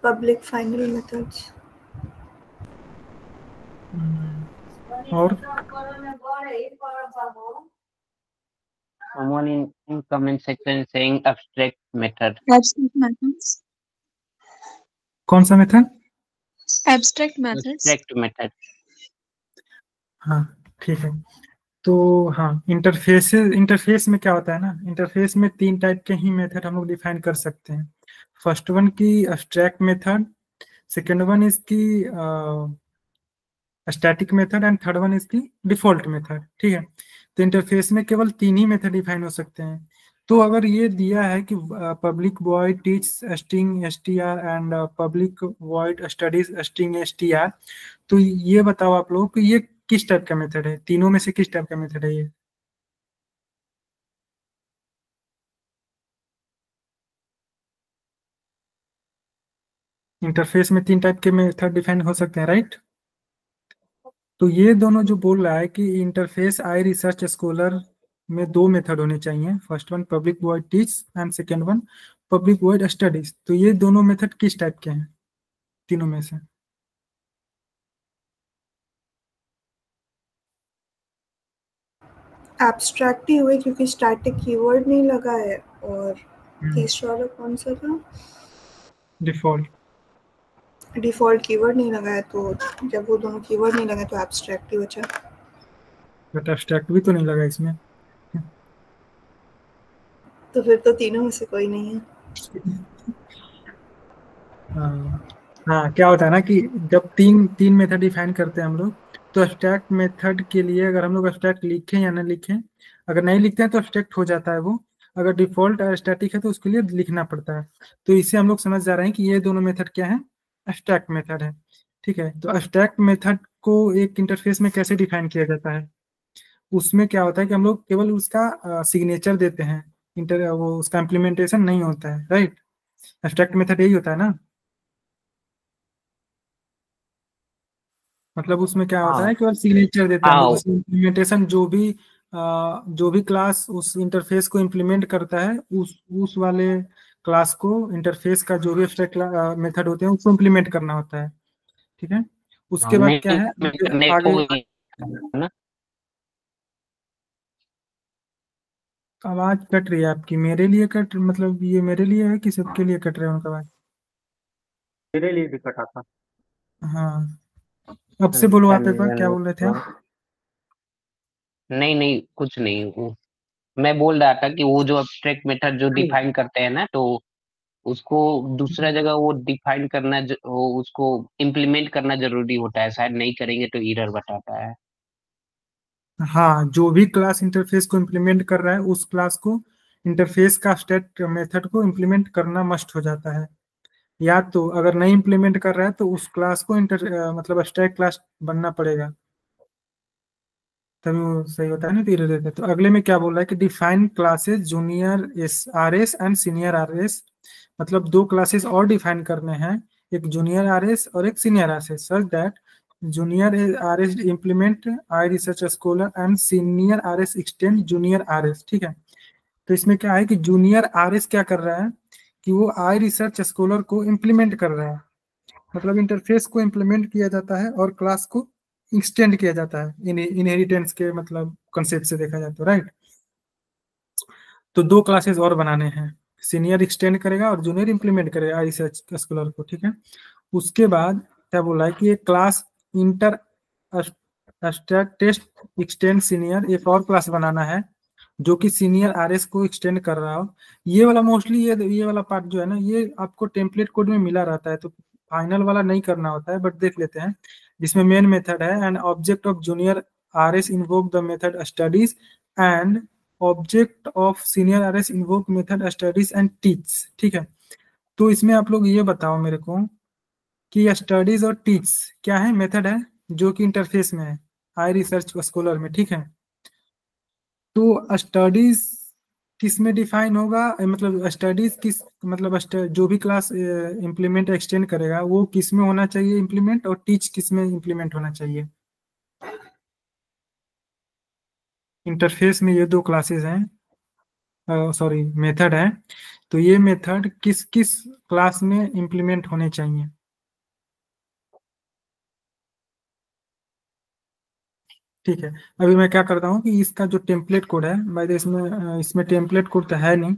पब्लिक फाइनल मेथड्स। और Someone in comment section saying abstract method. Abstract methods. कौन सा method? Abstract methods. Abstract method. हाँ ठीक है, तो हाँ, इंटरफेस में क्या होता है ना, इंटरफेस में तीन टाइप के ही मेथड हम लोग डिफाइन कर सकते हैं। फर्स्ट वन की एब्स्ट्रैक्ट मेथड, सेकेंड वन इसकी static method and third one is the default method, ठीक है। तो इंटरफेस में केवल तीन ही मेथड डिफाइन हो सकते हैं। तो अगर ये दिया है कि public void teach string str and public void studies string str, तो ये बताओ आप लोग कि ये किस टाइप का मेथड है, तीनों में से किस टाइप का मेथड है ये? इंटरफेस में तीन टाइप के मेथड डिफाइन हो सकते हैं, राइट। तो ये दोनों जो बोल रहा है कि इंटरफेस आई रिसर्च स्कॉलर में दो मेथड होने चाहिए, first one public void teach and second one public void studies, तो ये दोनों मेथड किस टाइप के हैं तीनों में से? एब्स्ट्रैक्ट ही हुए क्योंकि स्टैटिक कीवर्ड नहीं लगा है, और तीसरा वाला कौन सा था? डिफॉल्ट कीवर्ड नहीं लगा है, तो जब वो दोनों कीवर्ड नहीं लगे तो एब्स्ट्रैक्ट ही बचा। बट एब्स्ट्रैक्ट भी तो नहीं लगा इसमें। तो फिर तो तीनों में से कोई नहीं है। हाँ हाँ, क्या होता है ना कि जब तीन तीन मेथड डिफाइन करते हैं हम लोग, तो एब्स्ट्रैक्ट मेथड के लिए अगर हम लोग एब्स्ट्रैक्ट लिखें या ना लिखें, अगर नहीं लिखते हैं तो एब्स्ट्रैक्ट हो जाता है वो, अगर डिफॉल्ट स्टैटिक है तो उसके लिए लिखना पड़ता है। तो इससे हम लोग समझ जा रहे हैं कि ये दोनों मेथड क्या है, एब्स्ट्रैक्ट मेथड है, ठीक है। तो एब्स्ट्रैक्ट मेथड को एक इंटरफेस में कैसे डिफाइन किया जाता है? उसमें क्या होता है कि हम लोग केवल उसका सिग्नेचर देते हैं, इंटर वो उसका इम्प्लीमेंटेशन नहीं होता है, राइट। एब्स्ट्रैक्ट मेथड यही होता है ना, मतलब उसमें क्या होता हाँ है, केवल सिग्नेचर देते हैं हम लोग, हाँ उसमें इम्प्लीमेंटेशन जो भी क्लास उस इंटरफेस को इम्प्लीमेंट करता है, उस वाले क्लास को, इंटरफेस का जो भी एब्स्ट्रैक्ट मेथड होते हैं उसको इम्प्लीमेंट करना होता है, ठीक है। हाँ, उसके बाद क्या नहीं है, करने आगे को ही है ना। आवाज कट रही है आपकी, मेरे लिए कट, मतलब ये मेरे लिए है कि सबके लिए कट रहा है उनका आवाज? मेरे लिए भी कटा था। हाँ, अब से बोलो आप एक बार, क्या बोल रहे थे आप? नहीं नहीं कुछ नहीं, वो मैं बोल रहा था कि वो जो एब्स्ट्रैक्ट मेथड जो डिफाइन करते हैं ना, तो उसको दूसरा जगह वो डिफाइन करना वो उसको इम्प्लीमेंट करना जरूरी होता है, शायद नहीं करेंगे तो एरर बताता है। हाँ, जो भी क्लास इंटरफेस को इम्प्लीमेंट कर रहा है उस क्लास को इंटरफेस का स्टेट मेथड को इम्प्लीमेंट करना मस्ट हो जाता है, या तो अगर नहीं इम्प्लीमेंट कर रहा है तो उस क्लास को मतलब स्टैक क्लास बनना पड़ेगा, तभी वो सही होता है ना, धीरे धीरे। तो अगले में क्या बोल रहा है कि define classes junior S R S and senior R S, मतलब दो क्लासेस और डिफाइन करने हैं, एक जूनियर आर एस और एक senior R S, such that junior R S implement I research scholar and senior R S extend junior R S, ठीक है। तो इसमें क्या है कि जूनियर आर एस क्या कर रहा है कि वो आई रिसर्च स्कॉलर को इम्प्लीमेंट कर रहा है, मतलब इंटरफेस को इम्प्लीमेंट किया जाता है और क्लास को एक्सटेंड किया जाता है, इनहेरिटेंस के मतलब कंसेप्ट से देखा जाए तो, राइट। तो दो क्लासेस और बनाने हैं, सीनियर एक्सटेंड करेगा और जूनियर इंप्लीमेंट करेगा आई रिसर्च स्कॉलर को, ठीक है। उसके बाद क्या बोला है कि एक class inter test extend senior, एक और क्लास बनाना है जो कि सीनियर आरएस को एक्सटेंड कर रहा हो। ये वाला मोस्टली ये वाला पार्ट जो है ना, ये आपको टेम्पलेट कोड में मिला रहता है, तो फाइनल वाला नहीं करना होता है, बट देख लेते हैं। जिसमें मेन मेथड है and object of junior RS invoke the method studies and object of senior RS invoke method studies and teach, ठीक है। तो इसमें आप लोग ये बताओ मेरे को कि स्टडीज और टीच क्या है, मेथड है जो कि इंटरफेस में है आई रिसर्च स्कॉलर में, ठीक है। तो स्टडीज किस में डिफाइन होगा, मतलब स्टडीज किस, मतलब जो भी क्लास इम्प्लीमेंट एक्सटेंड करेगा वो किस में होना चाहिए इम्प्लीमेंट, और टीच किस में इम्प्लीमेंट होना चाहिए? इंटरफेस में ये दो क्लासेस हैं, सॉरी मेथड है, तो ये मेथड किस किस क्लास में इम्प्लीमेंट होने चाहिए? ठीक है, अभी मैं क्या करता हूँ कि इसका जो टेम्पलेट कोड है, भाई इसमें टेम्पलेट कोड तो है नहीं,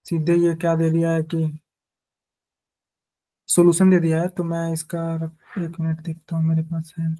सीधे ये क्या दे दिया है कि सॉल्यूशन दे दिया है, तो मैं इसका एक मिनट देखता हूँ मेरे पास है।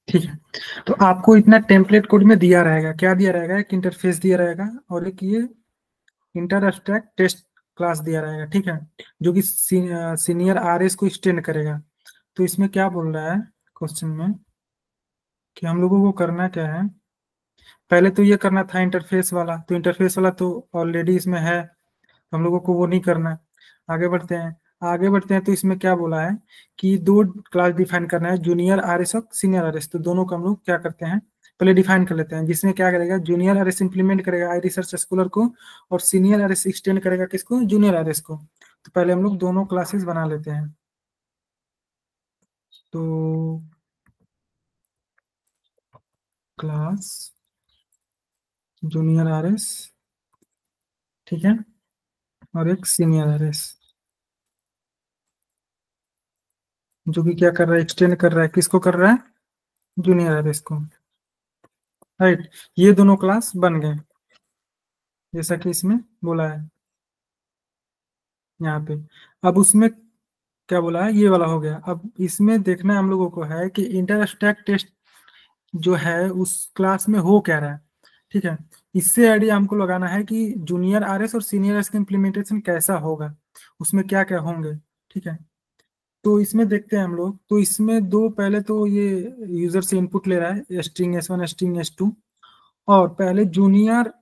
ठीक है, तो आपको इतना टेम्पलेट कोड में दिया रहेगा, क्या दिया रहेगा, एक इंटरफेस दिया रहेगा और एक ये इंटर एब्स्ट्रैक्ट टेस्ट क्लास दिया रहेगा, ठीक है, जो कि सीनियर आरएस को एक्सटेंड करेगा। तो इसमें क्या बोल रहा है क्वेश्चन में कि हम लोगों को करना क्या है, पहले तो ये करना था इंटरफेस वाला, तो इंटरफेस वाला तो ऑलरेडी इसमें है, हम लोगों को वो नहीं करना है। आगे बढ़ते हैं, आगे बढ़ते हैं, तो इसमें क्या बोला है कि दो क्लास डिफाइन करना है, जूनियर आरएस और सीनियर आरएस। तो दोनों को हम लोग क्या करते हैं, पहले डिफाइन कर लेते हैं, जिसमें क्या करेगा, जूनियर आरएस इंप्लीमेंट करेगा आई रिसर्च स्कॉलर को, और सीनियर आरएस एक्सटेंड करेगा किसको, जूनियर आरएस को। तो पहले हम लोग दोनों क्लासेस बना लेते हैं। तो क्लास जूनियर आरएस, ठीक है, और एक सीनियर आरएस, जो कि क्या कर रहा है, एक्सटेंड कर रहा है, किसको कर रहा है, जूनियर आरएस को, राइट। ये दोनों क्लास बन गए जैसा कि इसमें बोला है यहाँ पे। अब उसमें क्या बोला है, ये वाला हो गया। अब इसमें देखना हम लोगों को है कि इंटर स्टैक टेस्ट जो है उस क्लास में हो क्या रहा है, ठीक है। इससे आइडिया हमको लगाना है कि जूनियर आरएस और सीनियर आरएस का इम्प्लीमेंटेशन कैसा होगा, उसमें क्या क्या होंगे, ठीक है। तो इसमें देखते हैं हम लोग, तो इसमें दो, पहले तो ये यूजर से इनपुट ले रहा है, स्ट्रिंग S1 स्ट्रिंग S2, और पहले जूनियर,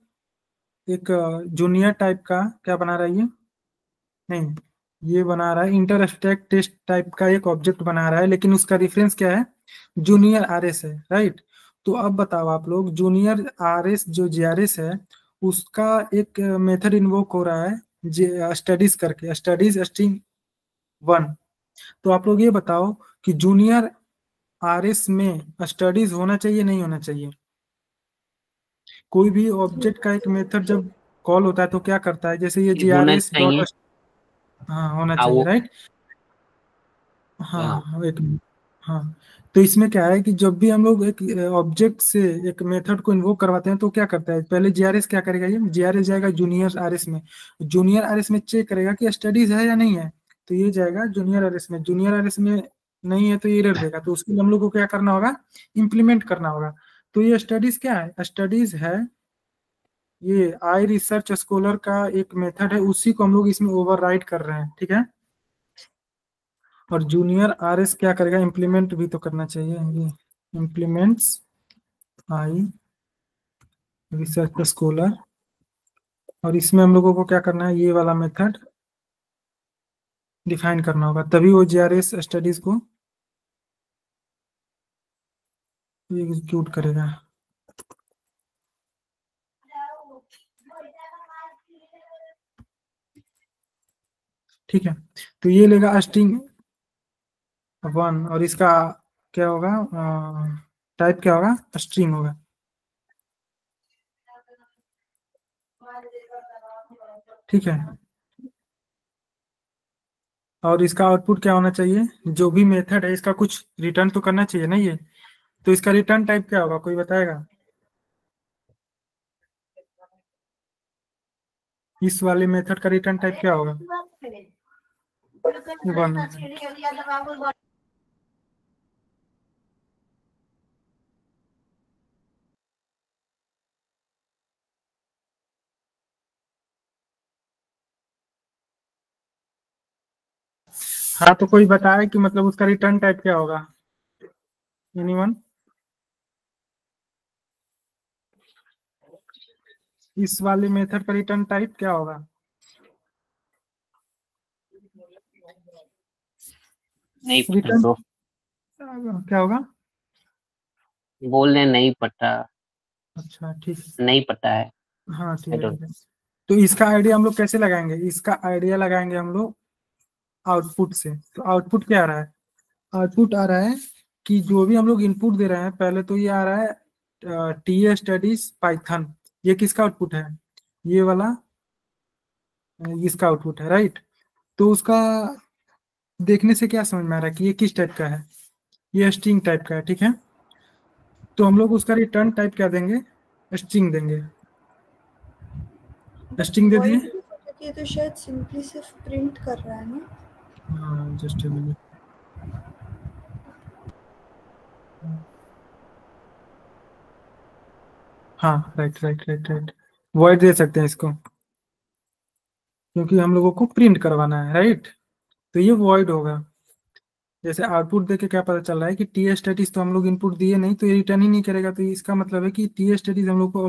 एक जूनियर टाइप का क्या बना रहा है ये, नहीं, ये बना रहा है इंटर स्टैक टेस्ट टाइप का एक ऑब्जेक्ट बना रहा है, लेकिन उसका रेफरेंस क्या है, जूनियर आरएस है, राइट। तो अब बताओ आप लोग, जूनियर आरएस जो जीआरएस है, उसका एक मेथड इन्वोक हो रहा है स्टडीज करके, स्टडीज स्ट्रिंग 1। तो आप लोग ये बताओ कि जूनियर आरएस में स्टडीज होना चाहिए नहीं होना चाहिए। कोई भी ऑब्जेक्ट का एक मेथड जब कॉल होता है तो क्या करता है, जैसे ये होना जीआरएस चाहिए। डॉट, हाँ होना हाँ चाहिए, वो, राइट। हाँ हाँ एक मिनट, हाँ। तो इसमें क्या है कि जब भी हम लोग एक ऑब्जेक्ट से एक मेथड को इन्वोक करवाते हैं तो क्या करता है, पहले जीआरएस क्या करेगा, ये जीआरएस जाएगा जूनियर आरएस में, जूनियर आरएस में चेक करेगा कि स्टडीज है या नहीं है, तो ये जाएगा जूनियर आरएस में, जूनियर आरएस में नहीं है तो ये एरर देगा, तो उसके लिए हम लोग को क्या करना होगा, इम्प्लीमेंट करना होगा। तो ये स्टडीज क्या है, स्टडीज है ये आई रिसर्च स्कॉलर का एक मेथड है, उसी को हम लोग इसमें ओवरराइड कर रहे हैं, ठीक है। और जूनियर आरएस क्या करेगा, इम्प्लीमेंट भी तो करना चाहिए, ये इम्प्लीमेंट्स आई रिसर्च स्कॉलर, और इसमें हम लोगों को क्या करना है, ये वाला मेथड डिफाइन करना होगा, तभी वो जीआरएस स्टडीज को एग्जीक्यूट करेगा। ठीक है, तो ये लेगा स्ट्रिंग 1, और इसका क्या होगा, टाइप क्या होगा, स्ट्रिंग होगा, ठीक है। और इसका आउटपुट क्या होना चाहिए, जो भी मेथड है इसका कुछ रिटर्न तो करना चाहिए ना ये, तो इसका रिटर्न टाइप क्या होगा, कोई बताएगा, इस वाले मेथड का रिटर्न टाइप क्या होगा, 1। हाँ, तो कोई बताए कि मतलब उसका रिटर्न टाइप क्या होगा, एनीवन, इस वाले मेथड का रिटर्न टाइप क्या होगा, नहीं पता रिटर्न ब्रो, क्या होगा, बोल रहे नहीं पता, अच्छा ठीक है, नहीं पता है। हाँ ठीक आई है डोंट। ठीक है। तो इसका आइडिया हम लोग कैसे लगाएंगे, इसका आइडिया लगाएंगे हम लोग आउटपुट से। तो आउटपुट क्या आ रहा है, आउटपुट आ रहा है कि जो भी हम लोग इनपुट दे रहे हैं, पहले तो ये आ रहा है टी स्टडीज पाइथन, ये किसका आउटपुट है, ये वाला इसका आउटपुट है, राइट। तो उसका देखने से क्या समझ में आ रहा है कि ये किस टाइप का है, ये स्ट्रिंग टाइप का है, ठीक है। तो हम लोग उसका रिटर्न टाइप क्या देंगे, स्ट्रिंग देंगे, स्ट्रिंग दे दिए। ये तो शायद सिंपली सिर्फ प्रिंट कर रहा है ना, हाँ जस्ट अ मिनट, हाँ right right right right, void दे सकते हैं इसको, क्योंकि हम लोगों को प्रिंट करवाना है, राइट। तो ये वॉइड होगा। जैसे आउटपुट देके क्या पता चल रहा है कि टी स्टैटिस तो हम लोग इनपुट दिए नहीं, तो ये रिटर्न ही नहीं करेगा, तो इसका मतलब है कि टी स्टैटिस हम लोग को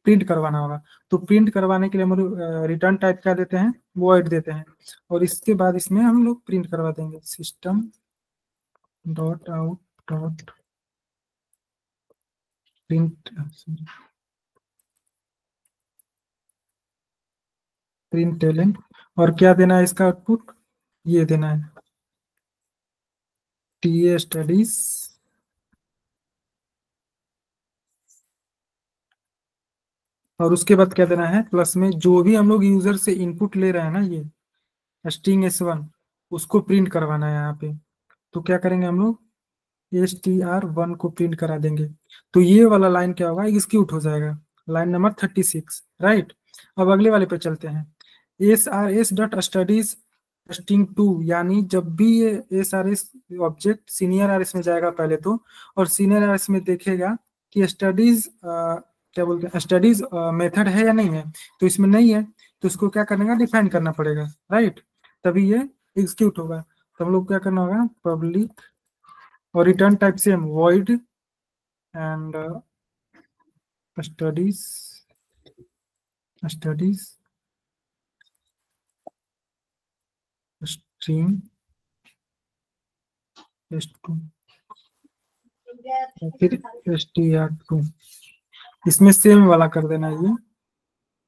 प्रिंट करवाना होगा। तो प्रिंट करवाने के लिए हम लोग रिटर्न टाइप क्या देते हैं, वॉइड देते हैं, और इसके बाद इसमें हम लोग प्रिंट करवा देंगे system dot out dot print print element, और क्या देना है इसका आउटपुट, ये देना है टी स्टडीज और उसके बाद क्या देना है प्लस में, जो भी हम लोग यूजर से इनपुट ले रहे हैं ना, ये स्ट्रिंग S1, उसको प्रिंट करवाना है यहाँ पे। तो क्या करेंगे हम लोग, str1 को प्रिंट करा देंगे। तो ये वाला लाइन क्या होगा, एग्जीक्यूट हो जाएगा, लाइन नंबर 36, राइट। अब अगले वाले पे चलते हैं, SRS डॉट स्टडीज स्ट्रिंग 2, यानी जब भी ये SRS ऑब्जेक्ट सीनियर RS में जाएगा पहले तो, और सीनियर RS में देखेगा कि स्टडीज क्या बोलते हैं, स्टडीज मेथड है या नहीं है, तो इसमें नहीं है, तो इसको क्या करने का, डिफाइन करना पड़ेगा, राइट, तभी ये एग्जीक्यूट होगा। तो हम लोग क्या करना होगा, पब्लिक और return type same void and studies string s2 फिर str2, इसमें सेम वाला कर देना, ये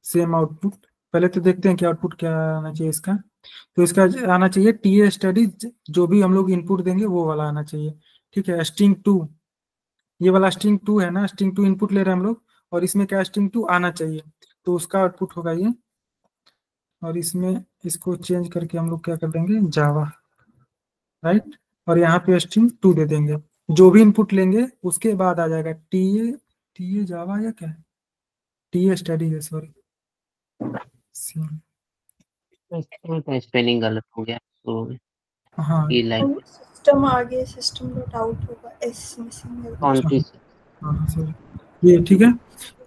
सेम आउटपुट। पहले तो देखते हैं कि आउटपुट क्या आना चाहिए इसका। तो इसका आना चाहिए टी स्टडीज, जो भी हम लोग इनपुट देंगे वो वाला आना चाहिए, ठीक है। स्ट्रिंग 2, ये वाला स्ट्रिंग 2 है ना, स्ट्रिंग 2 इनपुट ले रहे हैं हम लोग, और इसमें क्या स्ट्रिंग 2 आना चाहिए, तो उसका आउटपुट होगा ये। और इसमें इसको चेंज करके हम लोग क्या कर देंगे, जावा, राइट। और यहाँ पे स्ट्रिंग 2 दे देंगे, जो भी इनपुट लेंगे उसके बाद आ जाएगा टी ए जावा या क्या, टी स्टडीज है, सॉरी स्पेलिंग गलत हो गया, तो हाँ ये लाइन सिस्टम आगे सिस्टम डॉट आउट होगा, एस मिसिंग है। कौन सी? हाँ सॉरी, ये ठीक है।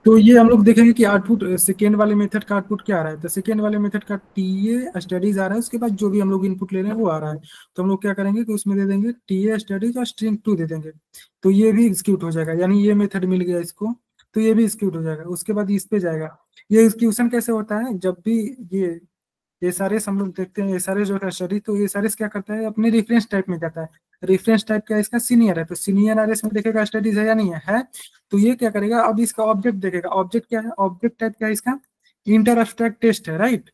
तो ये हम लोग देखेंगे कि आउटपुट सेकेंड वाले मेथड का आउटपुट क्या आ रहा है। तो सेकेंड वाले मेथड का टीए स्टडीज आ रहा है, उसके बाद जो भी हम लोग इनपुट ले रहे हैं वो आ रहा है। तो हम लोग क्या करेंगे कि उसमें दे देंगे टीए स्टडीज और स्ट्रिंग 2 दे देंगे, तो ये भी एग्जीक्यूट हो जाएगा, यानी ये मेथड मिल गया इसको, तो ये भी एग्जीक्यूट हो जाएगा। उसके बाद इस पे जाएगा। ये एग्जीक्यूशन कैसे होता है, जब भी ये एसआरएस हम लोग देखते हैं, एसआरएस जो है स्टडी, तो एसआरएस क्या करता है, अपने रेफरेंस टाइप में जाता है। रेफरेंस टाइप क्या है इसका, सीनियर है, तो सीनियर आरएस में देखेगा स्टडीज है या नहीं है, तो ये क्या करेगा, अब इसका ऑब्जेक्ट देखेगा। ऑब्जेक्ट क्या है, ऑब्जेक्ट टाइप क्या है इसका, इंटर एब्स्ट्रैक्ट टेस्ट है, राइट।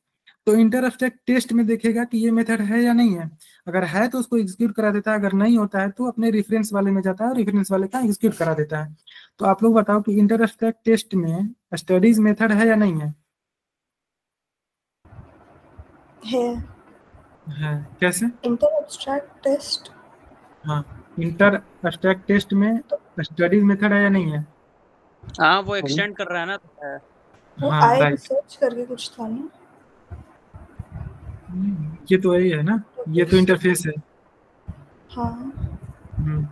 तो इंटर एब्स्ट्रैक्ट टेस्ट में देखेगा कि ये मेथड है या नहीं है, अगर है तो उसको एग्जीक्यूट करा देता है, अगर नहीं होता है तो अपने रेफरेंस वाले में जाता है और रेफरेंस वाले का एग्जीक्यूट करा देता है। तो आप लोग बताओ कि इंटर एब्स्ट्रैक्ट टेस्ट में स्टडीज मेथड है या नहीं है? है कैसे, इंटर एब्स्ट्रैक्ट टेस्ट, हाँ इंटर एब्स्ट्रैक्ट टेस्ट में स्टडीज मेथड है या नहीं है? हाँ वो एक्सटेंड कर रहा है ना, वो हाँ आई राइट, रिसर्च करके कुछ था ना, ये तो यही है ना, ये तो इंटरफेस है। हाँ हम्म,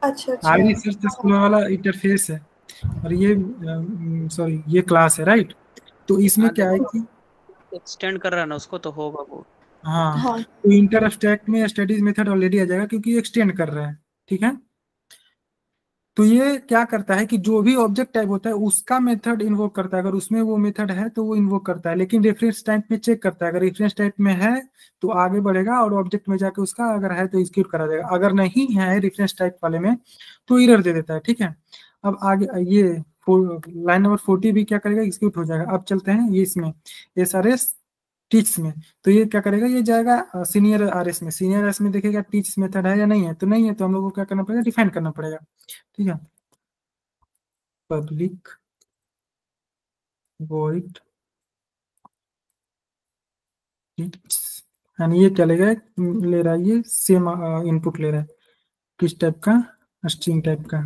अच्छा अच्छा आई रिसर्च स्कूल वाला इंटरफेस है, और ये सॉरी ये क्लास है, राइट। तो इसमें क्या है कि एक्सटेंड कर रहा है ना उसको, तो होगा वो। हाँ, हाँ तो इंटर एब्स्ट्रैक्ट में स्टडीज मेथड ऑलरेडी आ जाएगा, क्योंकि एक्सटेंड कर रहा है, ठीक है। तो ये क्या करता है कि जो भी ऑब्जेक्ट टाइप होता है उसका मेथड इन्वोक करता है, अगर उसमें वो मेथड है तो वो इन्वोक करता है, लेकिन रेफरेंस टाइप में चेक करता है, अगर रेफरेंस टाइप में है तो आगे बढ़ेगा और ऑब्जेक्ट में जाके उसका अगर है तो एग्जीक्यूट करा देगा, अगर नहीं है रेफरेंस टाइप वाले में तो एरर दे देता है, ठीक है। अब आगे ये लाइन नंबर 40 भी क्या करेगा, एग्जीक्यूट हो जाएगा। अब चलते हैं ये इसमें SRS टीच में, तो ये क्या करेगा, ये जाएगा सीनियर RS में, सीनियर RS में देखेगा टीच मेथड है या नहीं है, तो नहीं है तो हम लोग को क्या करना पड़ेगा, डिफाइन करना पड़ेगा, ठीक है। पब्लिक वॉइड यानी ये क्या ले रहा है, ये सेम इनपुट ले रहा है, किस टाइप का, स्ट्रिंग टाइप का।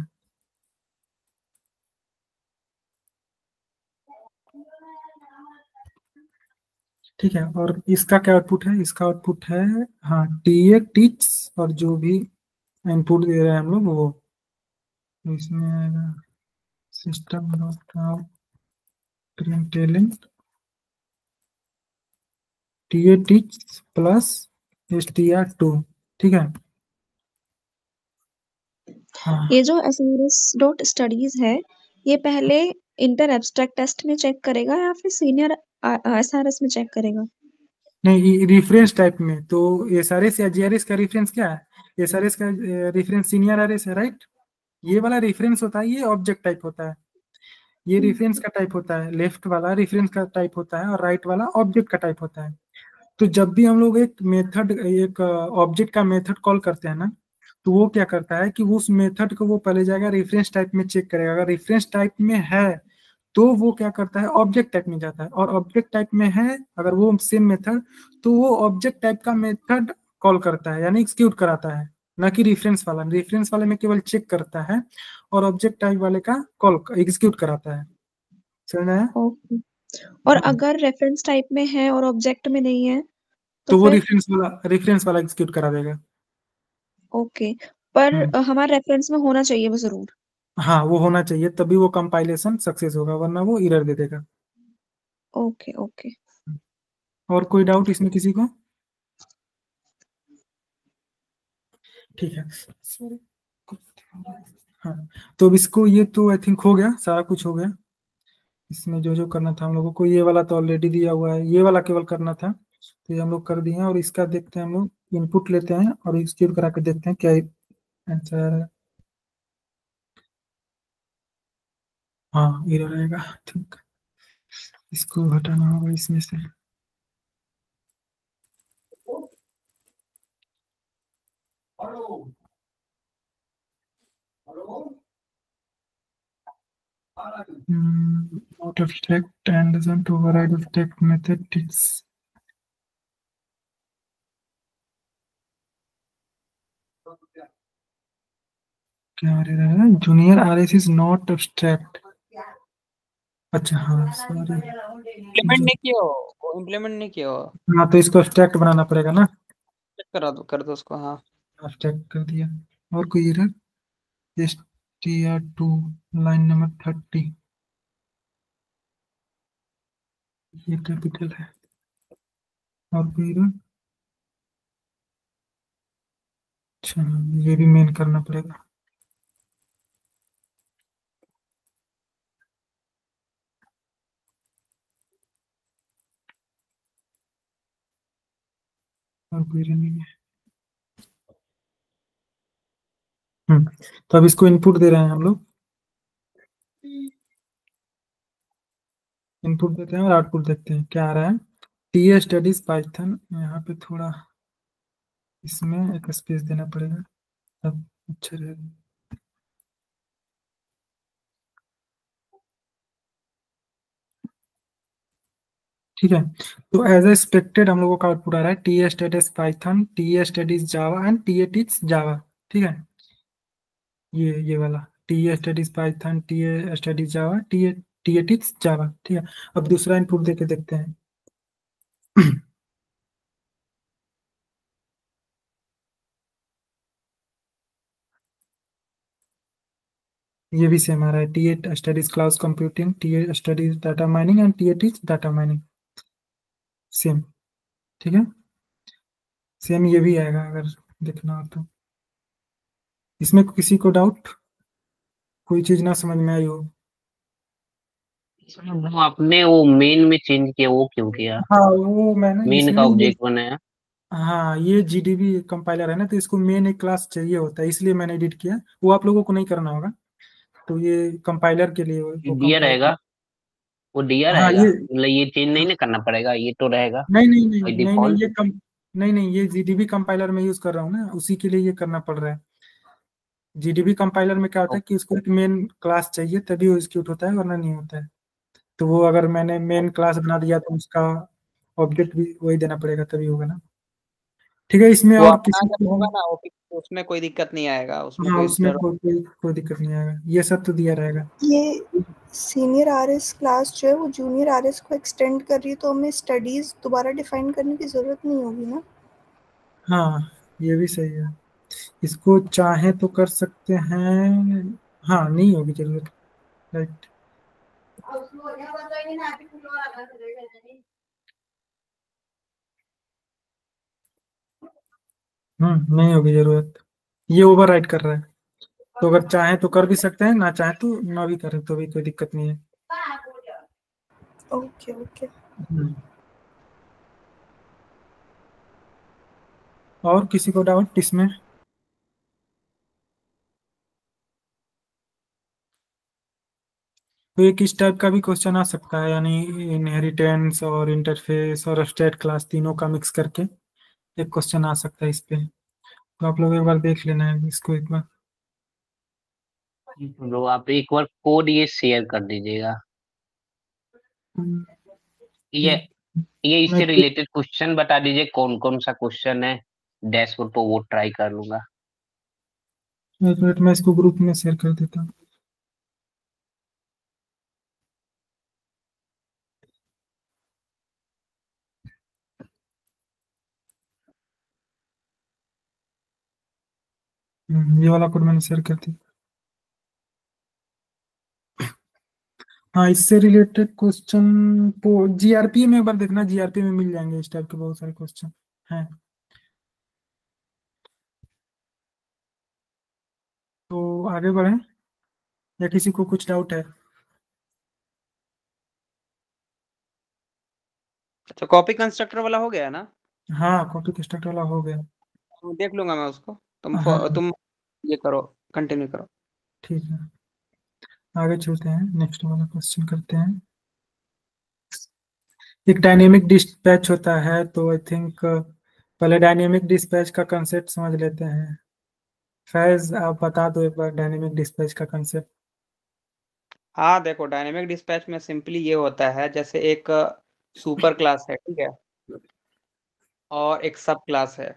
ठीक है, और इसका क्या आउटपुट है, इसका आउटपुट है हाँ टीए टीच, और जो भी इनपुट दे रहे हैं हम लोग वो इसमें आएगा system dot out println TA teach plus str2, ठीक है। हाँ ये जो SRS.studies है, ये पहले इंटर एब्स्ट्रैक्ट टेस्ट में चेक करेगा या फिर सीनियर SRS में चेक करेगा? नहीं, रेफरेंस टाइप में तो SRS या GRS का रेफरेंस क्या है? SRS का रेफरेंस सीनियर RS है, राइट। ये वाला रेफरेंस होता है, ये ऑब्जेक्ट टाइप होता है। ये रेफरेंस का टाइप होता है, लेफ्ट वाला रेफरेंस का टाइप होता है और राइट वाला ऑब्जेक्ट का टाइप होता है। तो जब भी हम लोग एक ऑब्जेक्ट का मेथड कॉल करते हैं ना, तो वो क्या करता है कि उस मेथड को वो पहले जाएगा रेफरेंस टाइप में चेक करेगा। अगर रेफरेंस टाइप में है तो वो क्या करता है, ऑब्जेक्ट टाइप में जाता है, और ऑब्जेक्ट टाइप में है अगर वो सेम मेथड, तो वो ऑब्जेक्ट टाइप का मेथड कॉल करता है, यानी एक्सिक्यूट कराता है, ना कि रेफरेंस वाले में केवल चेक करता है और ऑब्जेक्ट टाइप वाले का कॉल एग्जीक्यूट कराता है। समझ आया? ओके। और हाँ, अगर रेफरेंस टाइप में है और ऑब्जेक्ट में नहीं है तो तो वो फिर? रेफरेंस वाला एग्जीक्यूट करा देगा। ओके, पर हम्म, हमारे रेफरेंस में होना चाहिए वो जरूर। हाँ वो होना चाहिए, तभी वो कंपाइलेशन सक्सेस होगा, वरना वो एरर दे देगा। Okay okay. और कोई डाउट इसमें किसी को? ठीक है, Sorry. हाँ, तो अब इसको, ये तो आई थिंक हो गया, सारा कुछ हो गया। इसमें जो जो करना था हम लोगों को, ये वाला तो ऑलरेडी दिया हुआ है, ये वाला केवल करना था, तो ये हम लोग कर दिए हैं। और इसका देखते हैं, हम लोग इनपुट लेते हैं और एग्जीक्यूट करा के देखते हैं क्या आंसर है। हाँ, एरर आएगा, ठीक। इसको हटाना होगा इसमें से। Not abstract and doesn't override abstract method. It's क्या रहा है, junior RS is not abstract। अच्छा हाँ, सॉरी। इम्प्लीमेंट नहीं किया हो, वो इम्प्लीमेंट नहीं किया हो। हाँ, तो इसको abstract बनाना पड़ेगा ना। चेक करा दो, कर दो उसको। हाँ, abstract कर दिया। और कोई एरर? str2 लाइन नंबर 30, ये कैपिटल है। और कोई एरर? अच्छा, ये भी मेन करना पड़ेगा। और कोई एरर नहीं है। तो अब इसको इनपुट दे रहे हैं हम लोग, इनपुट देते हैं और आउटपुट देखते हैं क्या आ रहा है। TA स्टडीज पाइथन, यहाँ पे थोड़ा इसमें एक स्पेस देना पड़ेगा, तब अच्छा रहेगा। ठीक है, तो एज एक्सपेक्टेड हम लोगों का आउटपुट आ रहा है TA studies Python, TA studies Java and TA teach Java. ठीक है, ये वाला TA studies Python, TA studies Java, TA teach Java. ठीक है, अब दूसरा इनपुट देके देखते हैं। ये भी सेम आ रहा है, TA studies cloud computing, TA studies data mining and TA teach data mining, same. ठीक है, सेम ये भी आएगा अगर देखना हो तो। इसमें किसी को डाउट, कोई चीज ना समझ में आई हो? वो आपने वो मेन में चेंज किया, वो क्यों किया? हाँ, वो मैंने मेन का इसमें ये, ऑब्जेक्ट बनाया। हाँ ये GDB कंपाइलर है ना, तो इसको मेन एक क्लास चाहिए होता है, इसलिए मैंने एडिट किया। वो आप लोगों को नहीं करना होगा, तो ये कंपाइलर के लिए वो दिया कंपाइल। रहेगा, वो दिया हाँ रहेगा, ये, मतलब ये चेंज नहीं ना करना पड़ेगा, ये तो रहेगा नहीं नहीं नहीं बाई नहीं नहीं, डिफॉल्ट। ये कम, नहीं नहीं, ये GDB कंपाइलर में यूज कर रहा हूँ ना, उसी के लिए ये करना पड़ रहा है। GDB कंपाइलर में क्या होता है कि उसको एक मेन क्लास चाहिए, तभी वो एग्जीक्यूट होता है, वरना नहीं होता है। तो वो अगर मैंने मेन क्लास बना दिया तो उसका ऑब्जेक्ट भी वही देना पड़ेगा, तभी होगा ना। ठीक है, इसमें वो और अपना किसी जब को? होगा ना वो, उसमें कोई दिक्कत नहीं आएगा, उसमें हाँ, कोई उसमें कोई दिक्कत नहीं आएगा, ये सब तो दिया रहेगा। ये सीनियर RS क्लास जो है वो जूनियर RS को एक्सटेंड कर रही है, तो हमें स्टडीज दोबारा डिफाइन करने की जरूरत नहीं होगी ना। हाँ, ये भी सही है, इसको चाहे तो कर सकते हैं। हाँ, नहीं होगी जरूरत, राइट। नहीं होगी जरूरत, ये ओवरराइड कर रहा है। तो अगर चाहे तो कर भी सकते हैं, ना चाहे तो ना भी करें तो भी कोई दिक्कत नहीं है। Okay okay. और किसी को डाउट इसमें? तो एक इस टाइप का भी क्वेश्चन आ सकता है, यानी इनहेरिटेंस और इंटरफेस और स्टेट क्लास तीनों का मिक्स करके एक क्वेश्चन आ सकता है इस पे। तो आप लोग एक बार देख लेना है इसको एक बार। तो आप एक बार कोड ये शेयर कर दीजिएगा। ये ये मैं इससे रिलेटेड क्वेश्चन बता दीजिए, कौन कौन सा क्वेश्चन है डैशबोर्ड पर, वो ट्राई कर लूंगा। एक मिनट, मैं इसको ग्रुप में शेयर कर देता हूँ। ये वाला कोड मैंने शेयर कर दिया। हाँ, इससे रिलेटेड क्वेश्चन तो जीआरपी में एक बार देखना, जीआरपी में मिल जाएंगे इस टाइप के बहुत सारे क्वेश्चन हैं। तो आगे बढ़ें या किसी को कुछ डाउट है? अच्छा, कॉपी कंस्ट्रक्टर वाला हो गया ना? हाँ, कॉपी कंस्ट्रक्ट वाला हो गया। देख लूंगा मैं उसको। हाँ तुम ये करो, कंटिन्यू करो। ठीक है, आगे चलते हैं, नेक्स्ट वाला क्वेश्चन करते हैं। एक डायनेमिक डिस्पैच होता है, तो आई थिंक पहले डायनेमिक डिस्पैच का कंसेप्ट समझ लेते हैं। फैज आप बता दो एक बार डायनेमिक डिस्पैच का कंसेप्ट। हाँ देखो, डायनेमिक डिस्पैच में सिंपली ये होता है, जैसे एक सुपर क्लास है, ठीक है, और एक सब क्लास है।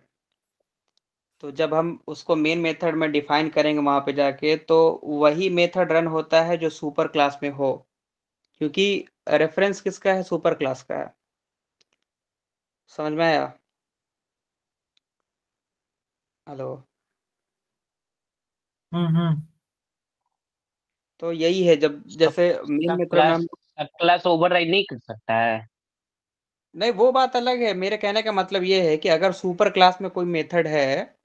तो जब हम उसको मेन मेथड में डिफाइन करेंगे वहां पे जाके, तो वही मेथड रन होता है जो सुपर क्लास में हो, क्योंकि रेफरेंस किसका है? सुपर क्लास का है। समझ में आया? हेलो? हम्म। तो यही है, जब जैसे मेन सब मेथड में क्लास हम, सब क्लास ओवरराइड नहीं कर सकता है। नहीं वो बात अलग है। मेरे कहने का मतलब ये है कि अगर सुपर क्लास में कोई मेथड है,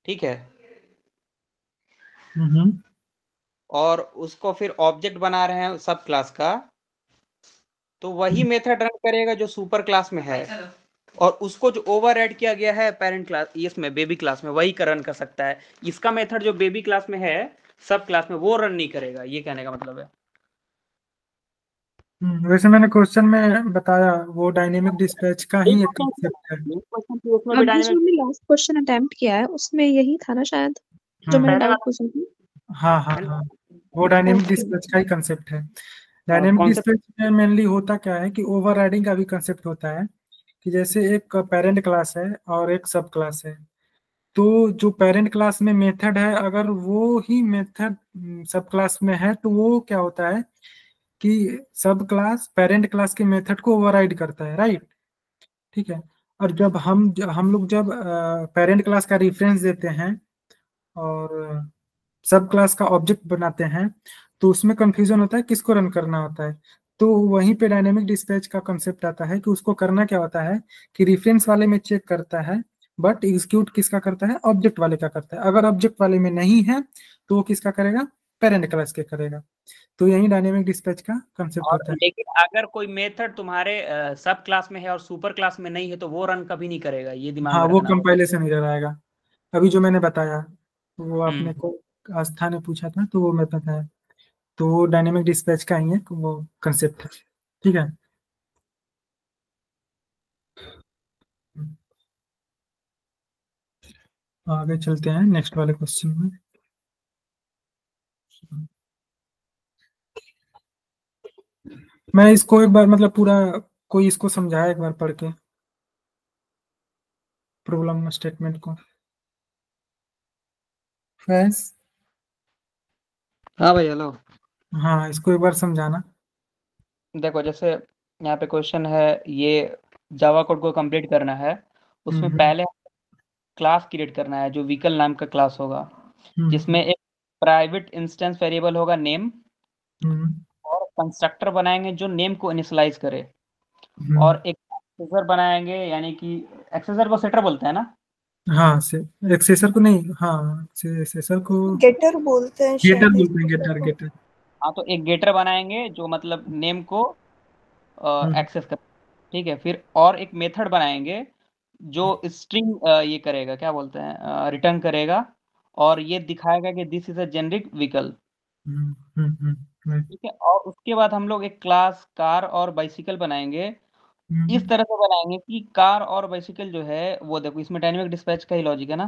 ठीक है, हम्म और उसको फिर ऑब्जेक्ट बना रहे हैं सब क्लास का, तो वही मेथड रन करेगा जो सुपर क्लास में है, और उसको जो ओवर ऐड किया गया है पेरेंट क्लास, इसमें बेबी क्लास में, वही का रन कर सकता है। इसका मेथड जो बेबी क्लास में है, सब क्लास में, वो रन नहीं करेगा। ये कहने का मतलब है। वैसे मैंने क्वेश्चन में बताया वो डायनेमिक डिस्पैच का ही एक कंसेप्ट है। उसमें भी अभी जो डायनेमिक, हमने लास्ट क्वेश्चन अटेम्प्ट किया है उसमें यही था ना शायद, जो मैंने डाउट पूछा था। हाँ, वो डायनेमिक ओके। डिस्पैच का ही कंसेप्ट है। Dynamic concept. डिस्पैच में मेनली होता क्या है कि ओवरराइडिंग का भी कंसेप्ट होता है, कि जैसे एक पेरेंट क्लास है और एक सब क्लास है। तो जो पेरेंट क्लास में मेथड है, अगर वो ही मेथड सब क्लास में है, तो वो क्या होता है कि सब क्लास पेरेंट क्लास के मेथड को ओवरराइड करता है, राइट? ठीक है। और जब हम लोग जब पेरेंट क्लास का रेफरेंस देते हैं और सब क्लास का ऑब्जेक्ट बनाते हैं, तो उसमें कंफ्यूजन होता है किसको रन करना होता है। तो वहीं पे डायनेमिक डिस्पैच का कंसेप्ट आता है कि उसको करना क्या होता है कि रेफरेंस वाले में चेक करता है, बट एग्जीक्यूट किसका करता है? ऑब्जेक्ट वाले का करता है। अगर ऑब्जेक्ट वाले में नहीं है तो वो किसका करेगा? पेरेंट क्लास के करेगा। तो यही डायनेमिक डिस्पैच का कंसेप्ट और होता है। लेकिन अगर कोई मेथड तुम्हारे सब क्लास में है और सुपर क्लास में नहीं है, तो वो रन कभी नहीं करेगा। ये दिमाग हाँ, में वो रखना। कंपाइलेशन इधर आएगा। अभी जो मैंने बताया वो हम्म। आपने को आस्था ने पूछा था, तो वो मैं बताया। तो वो डायनेमिक डिस्पैच का ही है, वो कंसेप्ट है। ठीक है। आगे चलते हैं नेक्स्ट वाले क्वेश्चन में। मैं इसको एक बार मतलब पूरा कोई इसको समझाया एक बार पढ़ के प्रॉब्लम स्टेटमेंट को। फ्रेंड्स, हाँ भाई, हेलो। हाँ इसको एक बार समझाना। देखो, जैसे यहाँ पे क्वेश्चन है, ये जावा कोड को कंप्लीट करना है। उसमें हम्म पहले क्लास क्रिएट करना है जो व्हीकल नाम का क्लास होगा, हम्म जिसमें एक प्राइवेट इंस्टेंस वेरिएबल होगा नेम, हम्म और कंस्ट्रक्टर बनाएंगे जो नेम को इनिशियलाइज करे, और एक एक्सेसर बनाएंगे, यानी कि एक्सेसर को सेटर बोलते हैं ना? हाँ से एक्सेसर को नहीं, हाँ एक्सेसर को गेटर बोलते हैं गेटर शायद। बोलते हैं, गेटर गेटर। हाँ, तो एक गेटर बनाएंगे जो मतलब नेम को एक्सेस कर, ठीक है। फिर और एक मेथड बनाएंगे जो स्ट्रिंग ये करेगा, क्या बोलते हैं, रिटर्न करेगा, और ये दिखाएगा कि this is a generic vehicle, ठीक है। और उसके बाद हम लोग एक क्लास कार और बाइसिकल बनाएंगे। इस तरह से बनाएंगे कि कार और बाइसिकल जो है वो, देखो इसमें डायनेमिक डिस्पैच का ही लॉजिक है ना।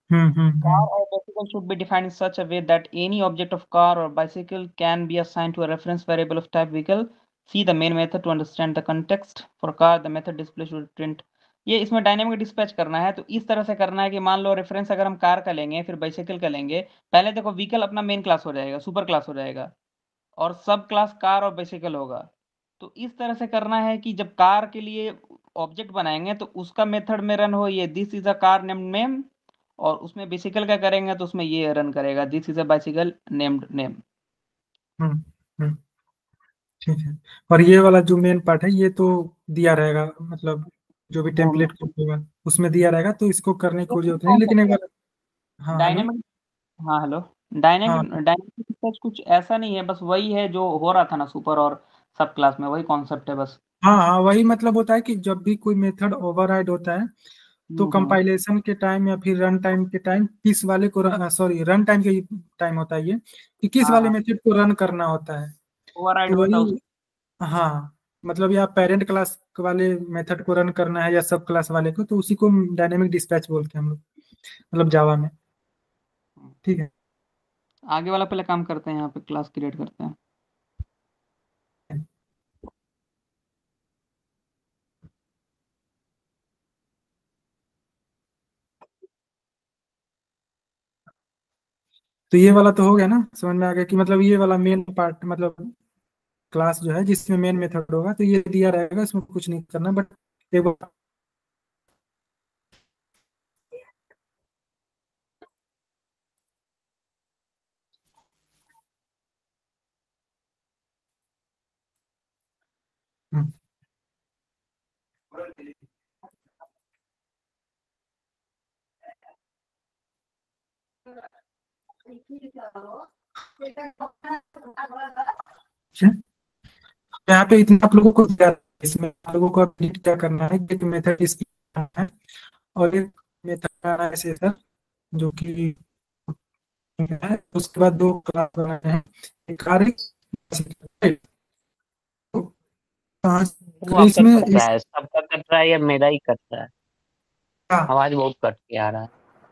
car or bicycle should be defined in such a way that any object of car or bicycle can be assigned to a reference variable of type vehicle. See the main method to understand the context. For car, the method display should print. ये इसमें dynamic dispatch करना है, तो इस तरह से करना है कि मान लो रेफरेंस अगर हम कार का लेंगे, फिर बाइसाइकिल का लेंगे, पहले देखो व्हीकल अपना मेन क्लास हो जाएगा, सुपर क्लास हो जाएगा, और सब क्लास कार और बाइसाइकिल होगा। तो इस तरह से करना है कि जब कार के लिए ऑब्जेक्ट बनाएंगे तो उसका मेथड में रन हो ये this is a car named name, और उसमें बाइसिकल का करेंगे तो उसमें ये रन करेगा this is a bicycle named name. ठीक है। और ये वाला जो मेन पार्ट है ये तो दिया रहेगा, मतलब जो भी टेम्पलेट होगा उसमें दिया रहेगा, तो इसको करने की जरूरत नहीं, लेकिन एक बार। हाँ हेलो। डायनेमिक, हाँ हेलो। हाँ डायनेमिक डिस्पैच कुछ ऐसा नहीं है, बस वही है जो हो रहा था ना सुपर और सब क्लास में, वही कॉन्सेप्ट है बस। हाँ हाँ, वही मतलब होता है कि जब भी कोई मेथड ओवरराइड होता है तो कंपाइलेशन के टाइम या फिर रन टाइम के टाइम किस वाले को, सॉरी रन टाइम के टाइम होता है ये, कि किस वाले हाँ, मेथड को रन करना होता है। ओवरराइड तो होता है वही, हाँ मतलब या पेरेंट क्लास वाले मेथड को रन करना है या सब क्लास वाले को, तो उसी को डायनेमिक डिस्पैच बोलते हैं हम लोग, मतलब जावा में। ठीक है। आगे वाला पहले काम करते हैं, यहाँ पे क्लास क्रिएट करते हैं। तो ये वाला तो हो गया ना, समझ में आ गया कि मतलब ये वाला मेन पार्ट, मतलब क्लास जो है जिसमें मेन मेथड होगा, तो ये दिया रहेगा, इसमें कुछ नहीं करना, बट एक बार यहाँ पे इतना आप लोगों को दिया है, इसमें आप लोगों को अपडेट क्या करना है, एक मेथड इसकी है और एक मेथड है सर, जो कि है, उसके बाद दो क्लास बनाए हैं, एक कार्य वो आपका इसमें कट रहा है, सबका कट रहा है या मेरा ही कट रहा है? आवाज बहुत कट के आ रहा है।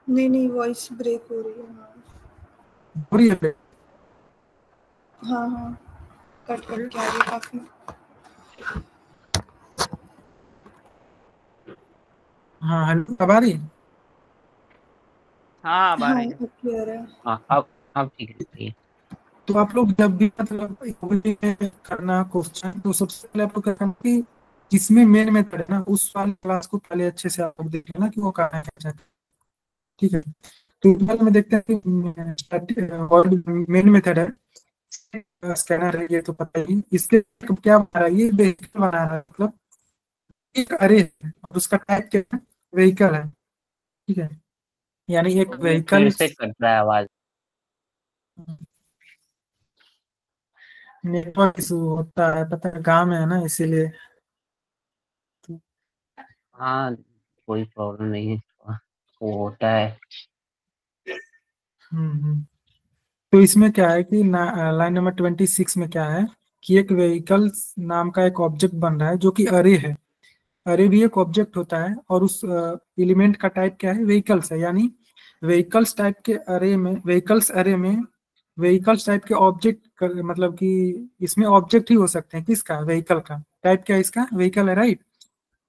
नहीं वॉइस ब्रेक हो रही है। हो रही है। हाँ कट के आ रही है काफी। हाँ हेलो, अब आ रही है? हाँ अब आ रही है। अब क्लियर है। हाँ अब ठीक है। तो आप लोग जब भी मतलब करना क्वेश्चन, तो सबसे पहले आप लोग क्या करना कि जिसमें मेन मेथड है ना, उस वाले क्लास को पहले अच्छे से आप लोग देख लेना कि वो कहाँ है। ठीक है। तो पहले में देखते हैं कि मेन मेथड है, स्कैनर है, ये तो पता ही। इसके क्या बना रहा है, ये व्हीकल बना रहा है, मतलब एक अरे है और उसका टाइप क्या है, व्हीकल है। ठीक है, यानी एक व्हीकल। फिर से कट रहा है आवाज। नेटवर्क इशू होता है, पता है, गाँव में है ना, इसीलिए। हाँ कोई प्रॉब्लम नहीं है, वो होता है। तो इसमें क्या है कि लाइन नंबर 26 में क्या है कि एक व्हीकल नाम का एक ऑब्जेक्ट बन रहा है जो कि अरे है। अरे भी एक ऑब्जेक्ट होता है और उस एलिमेंट का टाइप क्या है, व्हीकल्स है। यानी व्हीकल्स टाइप के अरे में, व्हीकल्स अरे में व्हीकल्स टाइप के ऑब्जेक्ट, मतलब कि इसमें ऑब्जेक्ट ही हो सकते हैं, किसका, व्हीकल का। टाइप क्या है इसका, व्हीकल है, राइट।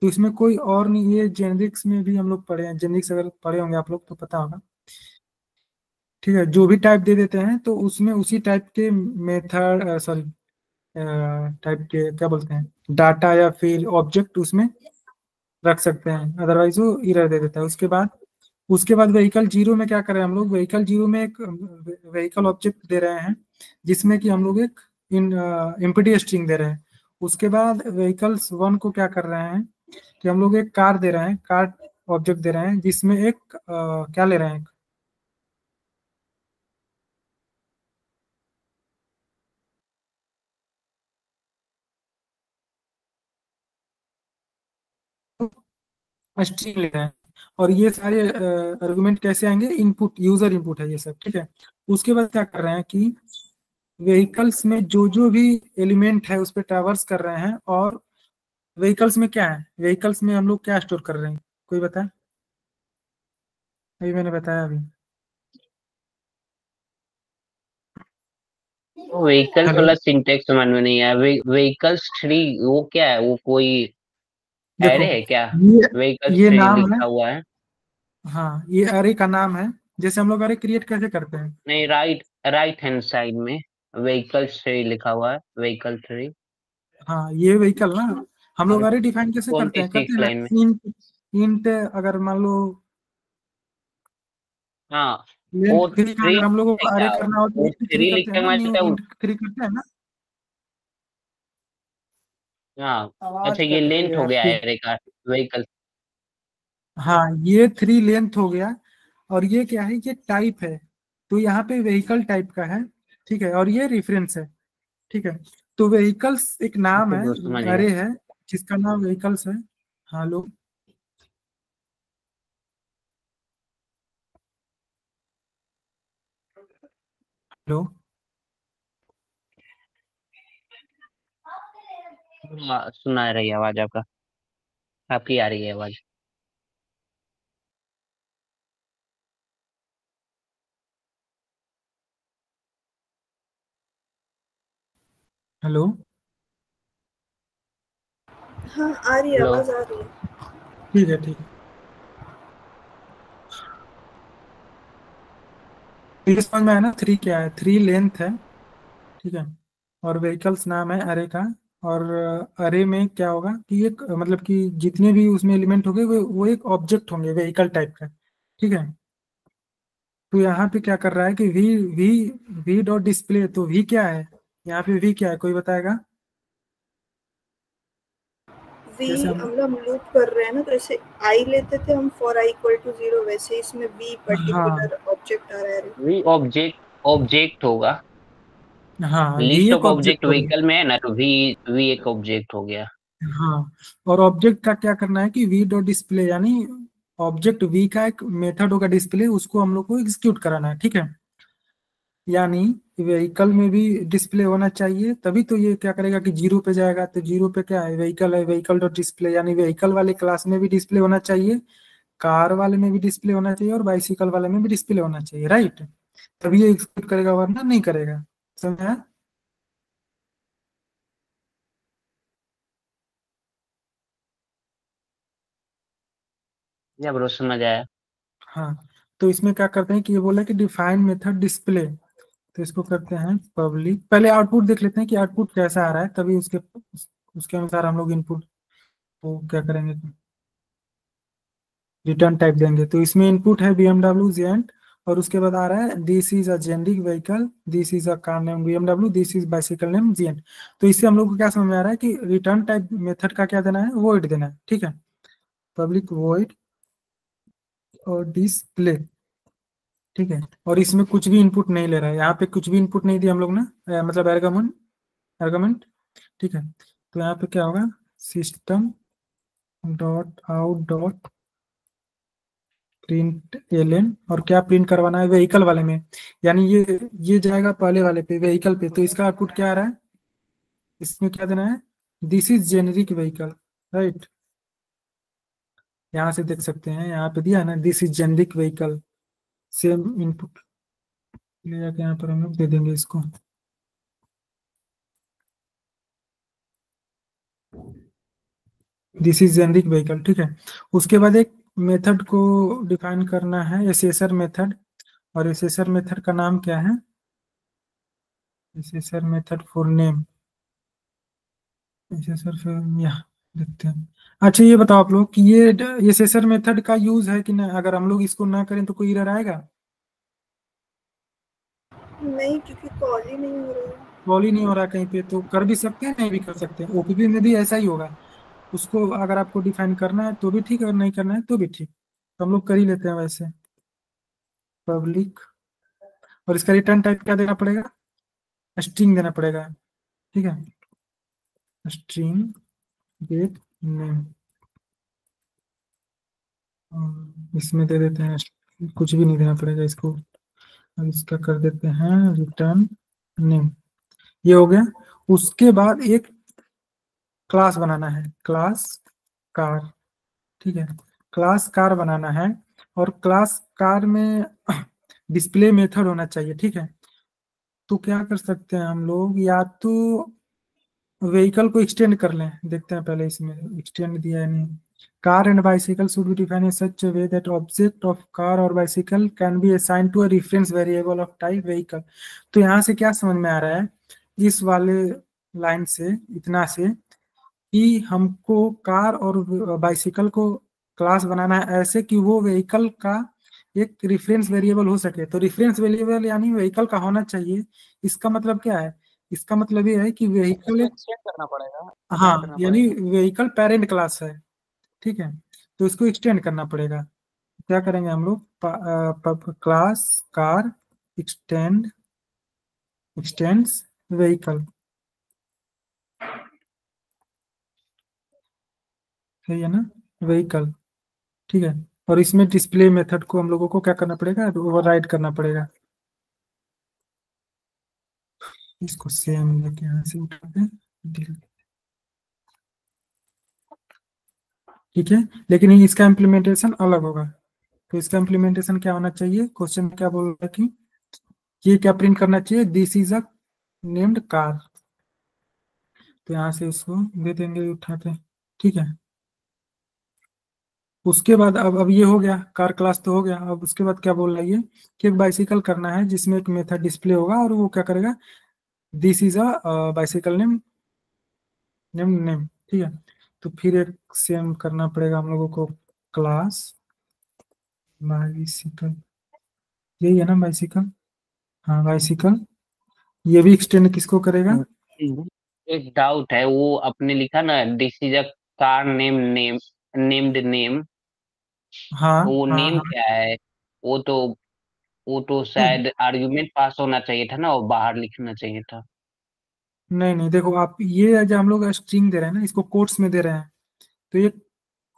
तो इसमें कोई और नहीं, ये जेनरिक्स में भी हम लोग पढ़े हैं, जेनरिक्स अगर पढ़े होंगे आप लोग तो पता होगा। ठीक है, जो भी टाइप दे देते हैं तो उसमें उसी टाइप के मेथड, सॉरी टाइप के क्या बोलते हैं, डाटा या फिर ऑब्जेक्ट उसमें रख सकते हैं, अदरवाइज वो एरर दे देता है। उसके बाद व्हीकल जीरो में क्या करें हम लोग, व्हीकल जीरो में एक व्हीकल ऑब्जेक्ट दे रहे हैं जिसमें कि हम लोग एक एम्प्टी स्ट्रिंग दे रहे हैं। उसके बाद व्हीकल्स 1 को क्या कर रहे हैं कि हम लोग एक कार दे रहे हैं, कार ऑब्जेक्ट दे रहे हैं जिसमें एक क्या ले रहे हैं, स्ट्रिंग ले रहे हैं। और ये सारे आर्गुमेंट कैसे आएंगे, इनपुट, यूजर इनपुट है ये सब, ठीक है। उसके बाद क्या कर रहे हैं कि व्हीकल्स में जो जो भी एलिमेंट है उस पर ट्रैवर्स कर रहे हैं। और व्हीकल्स में क्या है, व्हीकल्स में हम लोग क्या स्टोर कर रहे हैं, कोई बताए? अभी मैंने बताया अभी। व्हीकल्स हेलो, वाला सिंटेक्स समझ में नहीं आया। व्हीकल्स ट्री वो क्या है, वो कोई देखो एरे है क्या? व्हीकल्स ये ट्री नाम है, लिखा हुआ है। हाँ ये अरे का नाम है। जैसे हम लोग अरे क्रिएट कैसे करते हैं, नहीं, राइट हैंड साइड में व्हीकल्स ट्री लिखा हुआ है, व्हीकल ट्री। हाँ ये व्हीकल ना, हम लोग और अरे डिफाइन कैसे करते हैं, 26 ना लाइन में। इंट, इंट अगर मान लो हाँ, लेंथ वो 3 का थ्री अगर हम लोग को अरे क्या, करना हो तो वो इंट 3 थ्री करते हैं लिखने ना, में न्यू मतलब इंट 3 करते हैं ना। हाँ। आवाज अच्छा, ये कट रही है लेंथ हो यार गया फिर। एरे का, व्हीकल। हाँ ये 3 लेंथ हो गया। और ये क्या है, ये टाइप है, तो यहाँ पे व्हीकल टाइप का है, ठीक है। और ये रेफरेंस है, ठीक है। तो व्हीकल्स एक नाम तो है, ब्रो समझ गया। अरे है जिसका नाम व्हीकल्स है। हाँ लो, लो, हाँ, सुना रही है आवाज आपका, आपकी आ रही है आवाज। हेलो। हाँ आ रही है, हेलो। आवाज आ रही है। ठीक है, ठीक है। तो ये समझ में आया ना, 3 क्या है, 3 लेंथ है, ठीक है। और व्हीकल्स नाम है अरे का। और अरे में क्या होगा कि एक मतलब कि जितने भी उसमें एलिमेंट होंगे वो एक ऑब्जेक्ट होंगे व्हीकल टाइप का, ठीक है। तो यहाँ पे क्या कर रहा है कि v v v dot display, तो वी क्या है, यहाँ पे वी क्या है, कोई बताएगा? वी जैसे हम, हम लोग लूप कर रहे हैं ना, तो जैसे आई लेते थे हम फॉर आई इक्वल टू 0, वैसे इसमें वी हाँ पर्टिकुलर ऑब्जेक्ट आ रहा है। वी ऑब्जेक्ट होगा। हाँ वी लिस्ट एक ऑफ ऑब्जेक्ट ऑब्जेक्ट हो गया। व्हीकल में है ना, तो वी वी एक ऑब्जेक्ट हो गया। हाँ, और ऑब्जेक्ट का क्या करना है कि वी डॉट डिस्प्ले, यानी ऑब्जेक्ट वी का एक मेथड होगा डिस्प्ले, उसको हम लोग को एग्जीक्यूट कराना है, ठीक है। यानी व्हीकल में भी डिस्प्ले होना चाहिए, तभी तो ये क्या करेगा कि 0 पे जाएगा। तो 0 पे क्या है, व्हीकल डॉट डिस्प्ले, यानी व्हीकल वाले क्लास में भी डिस्प्ले होना चाहिए, कार वाले में भी डिस्प्ले होना चाहिए, और बाइसिकल वाले में भी डिस्प्ले होना चाहिए, राइट। तभी ये एग्जीक्यूट करेगा, वरना नहीं करेगा। समझा? या ब्रो समझ आया। हाँ, तो इसमें क्या करते हैं कि ये बोला कि डिफाइन मेथड डिस्प्ले, तो इसको करते हैं पब्लिक। पहले आउटपुट देख लेते हैं कि आउटपुट कैसा आ रहा है, तभी उसके अनुसार हम लोग इनपुट को क्या करेंगे, रिटर्न टाइप देंगे। तो इसमें इनपुट है BMW जेंट, और उसके बाद आ रहा है this is a generic vehicle, this is a car name BMW, this is bicycle name gent. तो इससे हम लोग को क्या समझ में आ रहा है कि रिटर्न टाइप मेथड का क्या देना है, वॉइड देना है, ठीक है। पब्लिक वॉइड और डिस्प्ले, ठीक है। और इसमें कुछ भी इनपुट नहीं ले रहा है, यहाँ पे कुछ भी इनपुट नहीं दिया हम लोग ने, मतलब आर्गुमेंट आर्गुमेंट, ठीक है। तो यहाँ पे क्या होगा, system dot out dot print LN, और क्या प्रिंट करवाना है व्हीकल वाले में, यानी ये जाएगा पहले वाले पे, व्हीकल पे। तो इसका आउटपुट क्या आ रहा है, इसमें क्या देना है, this is generic vehicle, right. यहाँ से देख सकते हैं, यहाँ पे दिया है ना, this is generic vehicle. Same input ले जाके यहाँ पर हम लोग दे देंगे इसको। दिस इज जेनरिक व्हीकल, ठीक है। उसके बाद एक मेथड को डिफाइन करना है, एसेसर मेथड। और एसेसर मेथड का नाम क्या है, assessor method for name, assessor फिर यहाँ देखते हैं। अच्छा ये बताओ आप लोग कि ये एसेसर मेथड का यूज है कि ना, अगर हम लोग इसको ना करें तो कोई एरर आएगा? नहीं, क्योंकि कॉल ही नहीं हो रहा है। कॉल ही नहीं हो रहा कहीं पे, तो कर भी सकते हैं नहीं भी कर सकते हैं। ओपीपी में भी ऐसा ही होगा, उसको अगर आपको डिफाइन करना है तो भी ठीक, अगर नहीं करना है तो भी ठीक, तो हम लोग कर ही लेते हैं वैसे। पब्लिक, और इसका रिटर्न टाइप क्या देना पड़ेगा, स्ट्रिंग देना पड़ेगा, ठीक है, स्ट्रिंग गेट नेम। इसमें दे देते हैं, कुछ भी नहीं देना पड़ेगा इसको। अब इसका कर देते हैं रिटर्न नेम, ये हो गया। उसके बाद एक क्लास बनाना है, क्लास कार, ठीक है, क्लास कार बनाना है, और क्लास कार में डिस्प्ले मेथड होना चाहिए, ठीक है। तो क्या कर सकते हैं हम लोग, या तो व्हीकल को एक्सटेंड कर लें, देखते हैं पहले इसमें एक्सटेंड दिया है नहीं। Car and bicycle should be defined in such a way that object of car और bicycle can be assigned to a reference variable of type vehicle. तो यहाँ से क्या समझ में आ रहा है, इस वाले लाइन से, इतना से, कि हमको कार और बाइसिकल को क्लास बनाना है ऐसे कि वो व्हीकल का एक रेफरेंस वेरिएबल हो सके। तो रेफरेंस वेरिएबल यानी व्हीकल का होना चाहिए। इसका मतलब क्या है, इसका मतलब ये है कि व्हीकल एक, एक्सटेंड करना पड़ेगा, हाँ एक्सटेंड करना यानी पड़ेगा। व्हीकल पेरेंट क्लास है, ठीक है, तो इसको एक्सटेंड करना पड़ेगा। क्या करेंगे हम लोग, class car extend, x tends vehicle, सही है ना, व्हीकल, ठीक है। और इसमें डिस्प्ले मेथड को हम लोगों को क्या करना पड़ेगा, ओवरराइड करना पड़ेगा। इसको सेम लेके यहाँ से उठा दें, ठीक है, लेकिन इसका इम्प्लीमेंटेशन अलग होगा। तो इसका इम्प्लीमेंटेशन क्या होना चाहिए, क्वेश्चन क्या बोल रहा है कि ये क्या प्रिंट करना चाहिए, this is a named car. तो यहाँ से इसको दे देंगे उठा के, ठीक है। उसके बाद अब ये हो गया, कार क्लास तो हो गया। अब उसके बाद क्या बोल रहा है ये, कि एक बाइसिकल करना है जिसमें एक मेथड डिस्प्ले होगा, और वो क्या करेगा, this is a bicycle name, name, ठीक है। तो फिर एक सेम करना पड़ेगा हम लोगों को, क्लास बाइसिकल, यही है ना बाइसिकल, हाँ बाइसिकल। ये भी एक्सटेंड किसको करेगा, एक डाउट है, वो आपने लिखा ना this is a car name name named name, हाँ तो वो हाँ नेम हाँ, क्या है? वो तो वो तो नहीं शायद आर्गुमेंट पास होना चाहिए था ना, और बाहर लिखना चाहिए था। नहीं नहीं, देखो आप, ये जो हम लोग स्ट्रिंग दे रहे हैं ना, इसको कोट्स में दे रहे हैं, तो ये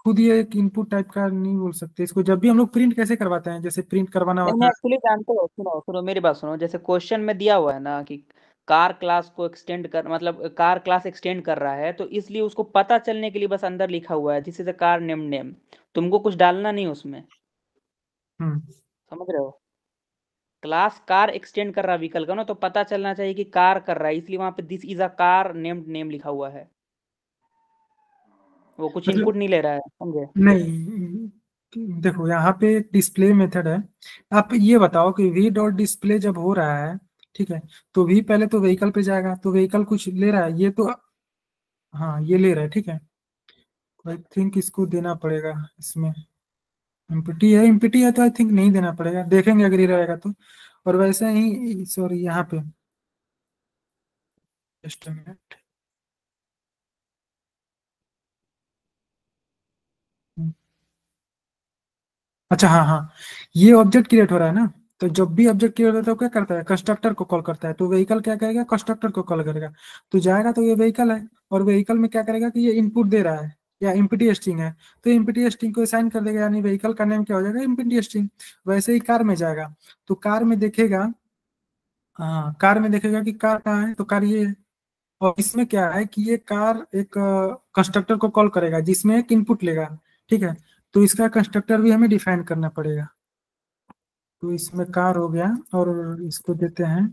खुद ये एक इनपुट टाइप का नहीं बोल सकते इसको। जब भी हम लोग प्रिंट कैसे करवाते हैं, जैसे प्रिंट करवाना नहीं होता नहीं, है, एक्चुअली जानते हो, सुनो सुनो मेरी बात सुनो, जैसे क्वेश्चन में दिया हुआ है ना कि कार क्लास को एक्सटेंड कर, मतलब कार क्लास एक्सटेंड कर रहा है, तो इसलिए उसको पता चलने के लिए बस अंदर लिखा हुआ है this is a car name name, तुमको कुछ डालना नहीं उसमें, हम्म, समझ रहे हो? क्लास कार एक्सटेंड कर रहा व्हीकल का ना, तो पता चलना चाहिए कि कार कर रहा है, इसलिए वहां पे this is a car named name लिखा हुआ है। वो कुछ मतलब इनपुट नहीं ले रहा है, समझे? नहीं, देखो यहाँ पे एक डिस्प्ले मेथड है। आप ये बताओ कि वी डॉट डिस्प्ले जब हो रहा है, ठीक है, तो वी पहले तो व्हीकल पे जाएगा, तो व्हीकल कुछ ले रहा है, ये तो, हाँ ये ले रहा है, ठीक है। आई थिंक इसको देना पड़ेगा इसमें, एम्प्टी है तो आई थिंक नहीं देना पड़ेगा, देखेंगे अगर ये रहेगा तो। और वैसे ही सॉरी यहाँ पे, जस्ट मिनट, अच्छा हाँ हाँ, ये ऑब्जेक्ट क्रिएट हो रहा है ना, तो जब भी ऑब्जेक्ट क्रिएट होता है तो क्या करता है, कंस्ट्रक्टर को कॉल करता है। तो व्हीकल क्या करेगा, कंस्ट्रक्टर को कॉल करेगा, तो जाएगा तो ये व्हीकल है, और व्हीकल में क्या करेगा कि ये इनपुट दे रहा है या इम्पिटी स्ट्रिंग है, तो इम्पिटी स्ट्रिंग को असाइन कर देगा, यानी व्हीकल का नेम क्या हो जाएगा, इम्पिटी स्ट्रिंग। वैसे ही कार में जाएगा, तो कार में देखेगा, हाँ कार में देखेगा कि कार कहाँ है, तो कार ये है। और इसमें क्या है कि ये कार एक कंस्ट्रक्टर को कॉल करेगा जिसमें एक इनपुट लेगा, ठीक है। तो इसका कंस्ट्रक्टर भी हमें डिफाइन करना पड़ेगा। तो इसमें कार हो गया, और इसको देते हैं,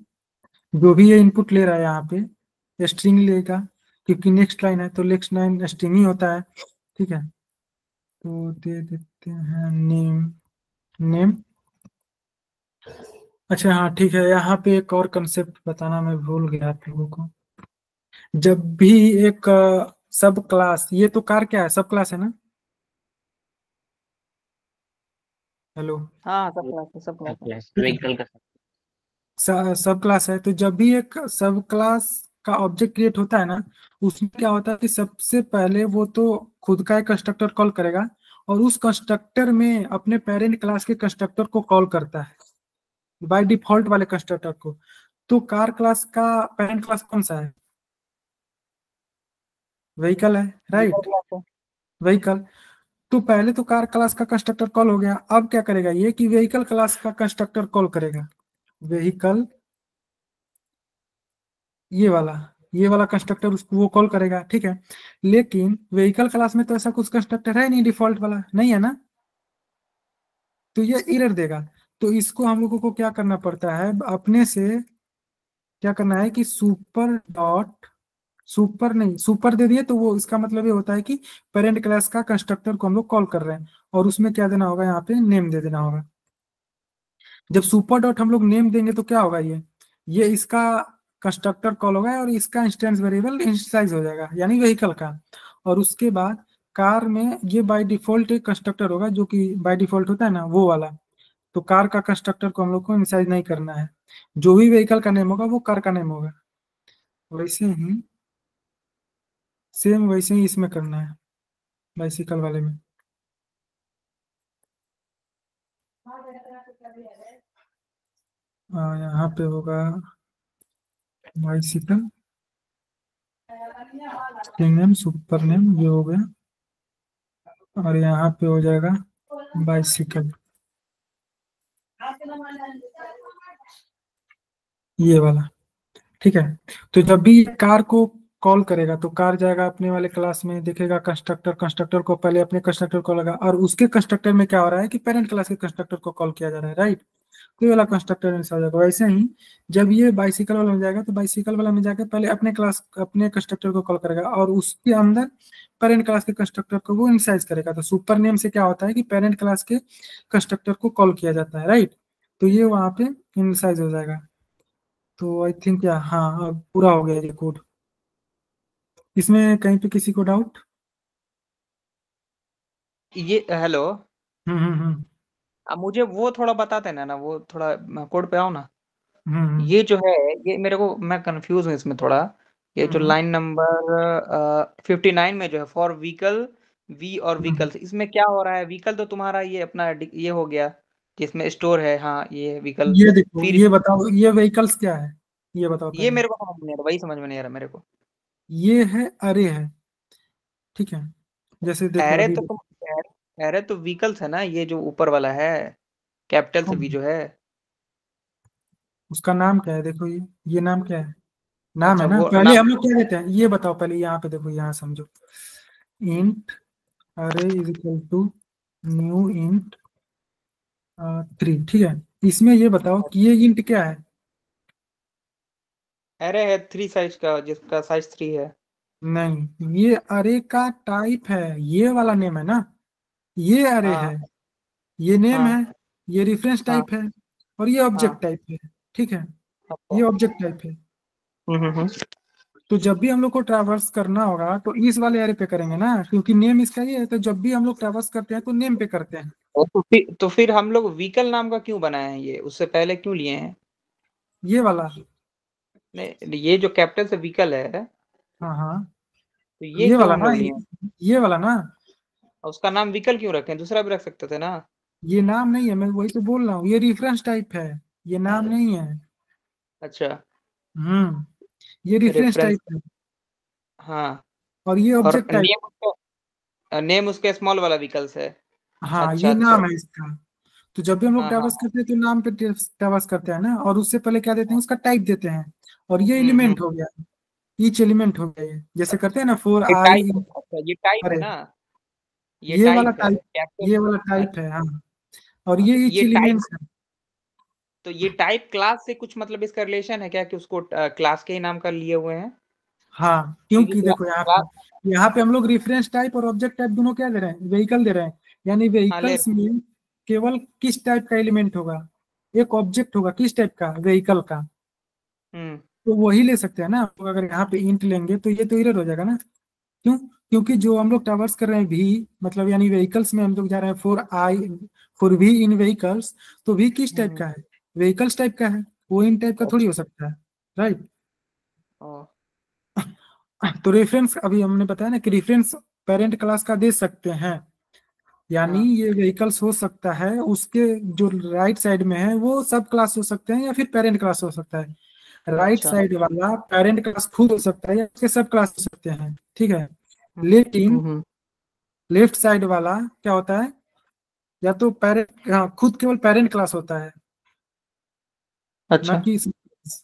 जो भी ये इनपुट ले रहा है यहाँ पे स्ट्रिंग लेगा, क्योंकि नेक्स्ट लाइन है तो नेक्स्ट लाइन स्ट्रिंग ही होता है, ठीक है। तो दे देते हैं नेम, नेम, अच्छा हाँ ठीक है। यहाँ पे एक और कंसेप्ट बताना मैं भूल गया आप लोगों को। जब भी एक सब क्लास, ये तो कार क्या है, सब क्लास है ना, हेलो, हाँ सब क्लास है, सब क्लास है। ठीक है। व्हीकल का सब क्लास है, तो जब भी एक सब क्लास का ऑब्जेक्ट क्रिएट होता है ना, उसमें क्या होता है कि सबसे पहले वो तो खुद का एक कंस्ट्रक्टर कॉल करेगा, और उस कंस्ट्रक्टर में अपने पेरेंट क्लास के कंस्ट्रक्टर को कॉल करता है, बाय डिफॉल्ट वाले कंस्ट्रक्टर को। तो कार क्लास का पेरेंट क्लास कौन सा है? व्हीकल है, राइट, व्हीकल। तो पहले तो कार क्लास का कंस्ट्रक्टर कॉल हो गया, अब क्या करेगा ये कि व्हीकल क्लास का कंस्ट्रक्टर कॉल करेगा, व्हीकल, ये वाला कंस्ट्रक्टर उसको वो कॉल करेगा, ठीक है। लेकिन व्हीकल क्लास में तो ऐसा कुछ कंस्ट्रक्टर है नहीं, डिफॉल्ट वाला नहीं है ना, तो ये एरर देगा। तो इसको हम लोगों को क्या करना पड़ता है, अपने से क्या करना है कि सुपर डॉट, सुपर नहीं, सुपर दे दिए तो वो इसका मतलब ये होता है कि पेरेंट क्लास का कंस्ट्रक्टर को हम लोग कॉल कर रहे हैं, और उसमें क्या देना होगा, यहाँ पे नेम दे देना होगा। जब सुपर डॉट हम लोग नेम देंगे तो क्या होगा, ये इसका कंस्ट्रक्टर कॉल होगा, और इसका इंस्टेंस वेरिएबल इनिशियलाइज हो जाएगा, यानी व्हीकल का। और उसके बाद कार में ये बाय डिफॉल्ट एक कंस्ट्रक्टर होगा, जो कि बाय डिफॉल्ट होता है ना वो वाला। तो कार का कंस्ट्रक्टर को हम लोग को इनिशियलाइज नहीं करना है, जो भी व्हीकल का नेम होगा वो कार का नेम होगा। वैसे ही सेम वैसे ही इसमें करना है, बाइसिकल वाले में। यहाँ पे होगा bicycle, string name, super name, ये हो गया, और यहाँ पे हो जाएगा बाइसिकल, ये वाला, ठीक है। तो जब भी कार को कॉल करेगा तो कार जाएगा अपने वाले क्लास में, देखेगा कंस्ट्रक्टर, कंस्ट्रक्टर को पहले अपने कंस्ट्रक्टर को लगा, और उसके कंस्ट्रक्टर में क्या हो रहा है कि पेरेंट क्लास के कंस्ट्रक्टर को कॉल किया जा रहा है, राइट। तो ये वाला कंस्ट्रक्टर इंस्टॉल हो जाएगा। वैसे ही जब ये बाइसिकल वाला में जाएगा तो बाइसिकल वाला में जाकर पहले अपने क्लास, अपने कंस्ट्रक्टर को कॉल करेगा, और उसके अंदर पेरेंट क्लास के कंस्ट्रक्टर को वो इनिशियलाइज करेगा। तो सुपर नेम से क्या होता है कि पेरेंट क्लास के कंस्ट्रक्टर को कॉल किया जाता है, राइट। तो ये वहां पे इनिशियलाइज हो जाएगा। तो आई थिंक क्या, हाँ अब पूरा हो गया ये कोड। इसमें कहीं पे किसी को डाउट? ये हेलो, हम्म। अब मुझे वो थोड़ा बताते ना वो थोड़ा कोड पे आओ ना। हम्म ये जो है, ये मेरे को, मैं कंफ्यूज हूँ इसमें थोड़ा। ये जो हम्म लाइन नंबर 59 में जो है फॉर व्हीकल, वी और व्हीकल्स, इसमें क्या हो रहा है? व्हीकल तो तुम्हारा ये अपना ये हो गया जिसमें स्टोर है, हाँ ये व्हीकल। ये देखो, फिर ये बताओ ये व्हीकल्स क्या है, ये बताओ ये पहले। मेरे को समझ नहीं आ रहा, वही समझ में नहीं आ रहा मेरे को। ये है अरे है, ठीक है। जैसे देखो एरे अभी तो तुम, एरे तो व्हीकल्स है ना, ये जो ऊपर वाला है कैपिटल से कौन, भी जो है। उसका नाम क्या है, देखो ये नाम क्या है, नाम है अच्छा ना। वो पहले नाम। हम लोग क्या देते हैं ये बताओ, पहले यहाँ पे देखो, यहाँ समझो। Int array is equal to new int 3, ठीक है। इसमें ये बताओ कि ये इंट क्या है। एरे है 3 साइज का, जिसका साइज 3 है। नहीं, ये अरे का टाइप है, ये वाला नेम है ना, ये अरे हाँ है, ये नेम हाँ है, ये रेफरेंस हाँ टाइप है, और ये हाँ। ऑब्जेक्ट टाइप है, ठीक है। अच्छा। ये ऑब्जेक्ट टाइप है। हम्म। तो जब भी हम लोग को ट्रैवर्स करना होगा तो इस वाले एरे पे करेंगे ना, क्योंकि नेम इसका ये है। तो जब भी हम लोग ट्रैवर्स करते हैं तो नेम पे करते हैं। तो फिर हम लोग व्हीकल नाम का क्यों बनाए हैं? ये उससे पहले क्यों लिए हैं? ये वाला, नहीं, ये जो कैपिटल से व्हीकल है, हाँ हाँ, तो ये ये क्यों वाला हम ना, लोग लिए हैं? ये वाला ना, और उसका नाम व्हीकल क्यों रखें? दूसरा भी रख सकते थे ना। ये नाम नहीं है, मैं वही तो बोल रहा हूँ, ये रेफरेंस टाइप है, ये नाम नहीं है। अच्छा। हम्म, ये रेफरेंस रेफरेंस। टाइप है, हाँ। और ये और ऑब्जेक्ट टाइप। नेम उसके स्मॉल वाला व्हीकल्स है। हाँ, अच्छा ये अच्छा। नाम है इसका। तो जब भी हम लोग हाँ हाँ। ट्रैवर्स करते हैं तो नाम पे ट्रैवर्स करते हैं ना, और उससे पहले क्या देते हैं, उसका टाइप देते हैं। और ये हम्म। एलिमेंट हो गया, ईच एलिमेंट हो गया, ये जैसे करते हैं ना फोर ये आई। टाइप, अच्छा ये टाइप है अरे, ना, ये ये वाला टाइप है टाइप, कैपिटल। ये वाला टाइप है, हाँ। और तो ये ईच ये टाइप, एलिमेंट्स है। तो ये टाइप क्लास से कुछ मतलब इसका रिलेशन है क्या, कि उसको क्लास के ही नाम का लिए हुए हैं? हाँ, क्योंकि क्योंकि देखो क्लास। यहाँ पे हम लोग रेफरेंस टाइप और ऑब्जेक्ट टाइप दोनों क्या दे रहे हैं, व्हीकल दे रहे हैं। यानी हाँ ले व्हीकल्स रहे में केवल किस टाइप का एलिमेंट होगा, एक ऑब्जेक्ट होगा किस टाइप का, व्हीकल का। हैं। तो वही ले सकते हैं ना। तो अगर यहाँ पे इंट लेंगे तो ये तो एरर हो जाएगा ना। क्यों? क्योंकि जो हम लोग ट्रैवर्स कर रहे हैं भी, मतलब यानी व्हीकल्स में हम लोग जा रहे हैं फॉर वी इन व्हीकल्स। तो वी किस टाइप हम्म। का है, व्हीकल्स टाइप का है। वो इन टाइप का थोड़ी हो सकता है, राइट। ओ, तो रेफरेंस अभी हमने बताया ना कि रेफरेंस पेरेंट क्लास का दे सकते हैं, यानी हाँ, ये व्हीकल्स हो सकता है उसके जो राइट साइड में है वो सब क्लास हो सकते हैं या फिर पेरेंट क्लास हो सकता है। राइट अच्छा। साइड वाला पेरेंट क्लास खुद हो सकता है या उसके सब क्लास हो सकते हैं, ठीक है। हम्म, लेकिन हम्म, लेफ्ट साइड वाला क्या होता है, या तो पेरेंट, हाँ खुद केवल पेरेंट क्लास होता है, ना अच्छा। कि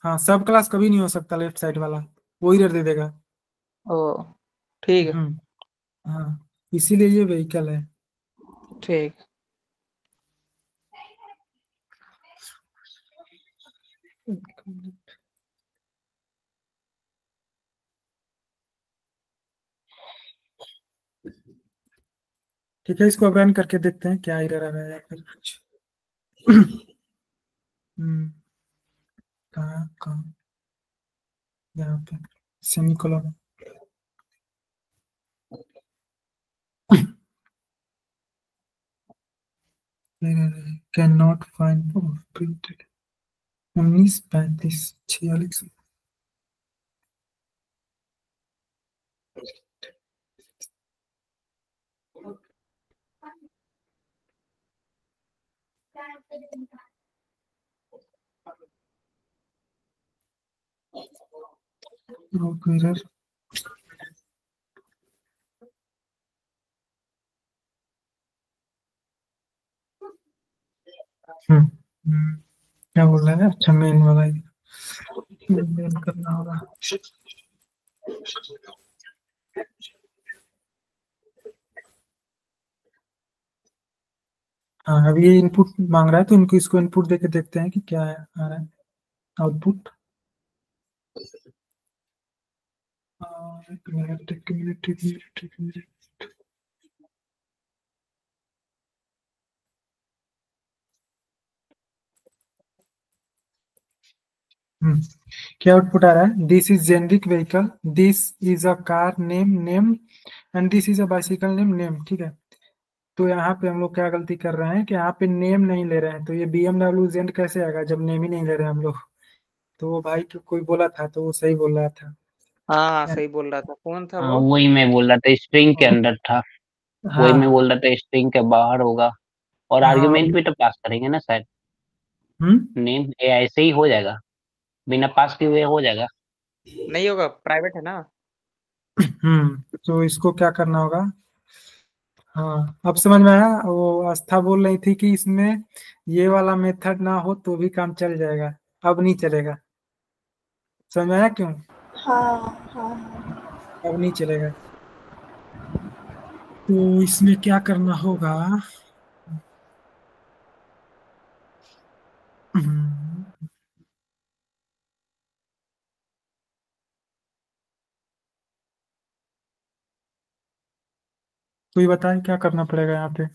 हाँ सब क्लास कभी नहीं हो सकता लेफ्ट साइड वाला, वो एरर दे देगा। ओ, ठीक है। हाँ इसीलिए ये व्हीकल है। ठीक। ठीक है, इसको अब रन करके देखते हैं क्या एरर आ रहा है या फिर कुछ। कहाँ कहाँ, यहाँ पे semicolon. Can not find printed 19 35 46। Error. क्या बोल रहा है, अच्छा मेन वाला मेन करना होगा। हाँ अभी ये इनपुट मांग रहा है तो इनको इसको इनपुट देके देखते हैं कि क्या है आ रहा है आउटपुट। एक मिनट एक मिनट एक मिनट एक मिनट। क्या आउटपुट आ रहा है, this is generic vehicle, this is a car name name and this is a bicycle name name, ठीक है। तो यहाँ पे हम लोग क्या गलती कर रहे हैं कि यहाँ पे नेम नहीं ले रहे हैं, तो ये BMW जेंट कैसे आएगा जब नेम ही नहीं ले रहे हैं हम लोग। तो वो भाई कोई बोला था तो वो सही बोल रहा था। हाँ हाँ, सही बोल रहा था। कौन था हाँ वो? वही मैं बोल रहा था, स्ट्रिंग के अंदर था। वही मैं हाँ बोल रहा था स्ट्रिंग के बाहर होगा। और हाँ। आर्गुमेंट भी तो पास करेंगे ना शायद। हम्म नेम ऐसे ही हो जाएगा, बिना पास किए हुए हो जाएगा। नहीं होगा, प्राइवेट है ना। तो इसको क्या करना होगा। हाँ अब समझ में आया, वो आस्था बोल रही थी कि इसमें ये वाला मेथड ना हो तो भी काम चल जाएगा, अब नहीं चलेगा। समझ में आया क्यों, हाँ हाँ हाँ। अब नहीं चलेगा। तो इसमें क्या करना होगा। हम्म, कोई बताए क्या करना पड़ेगा यहाँ पे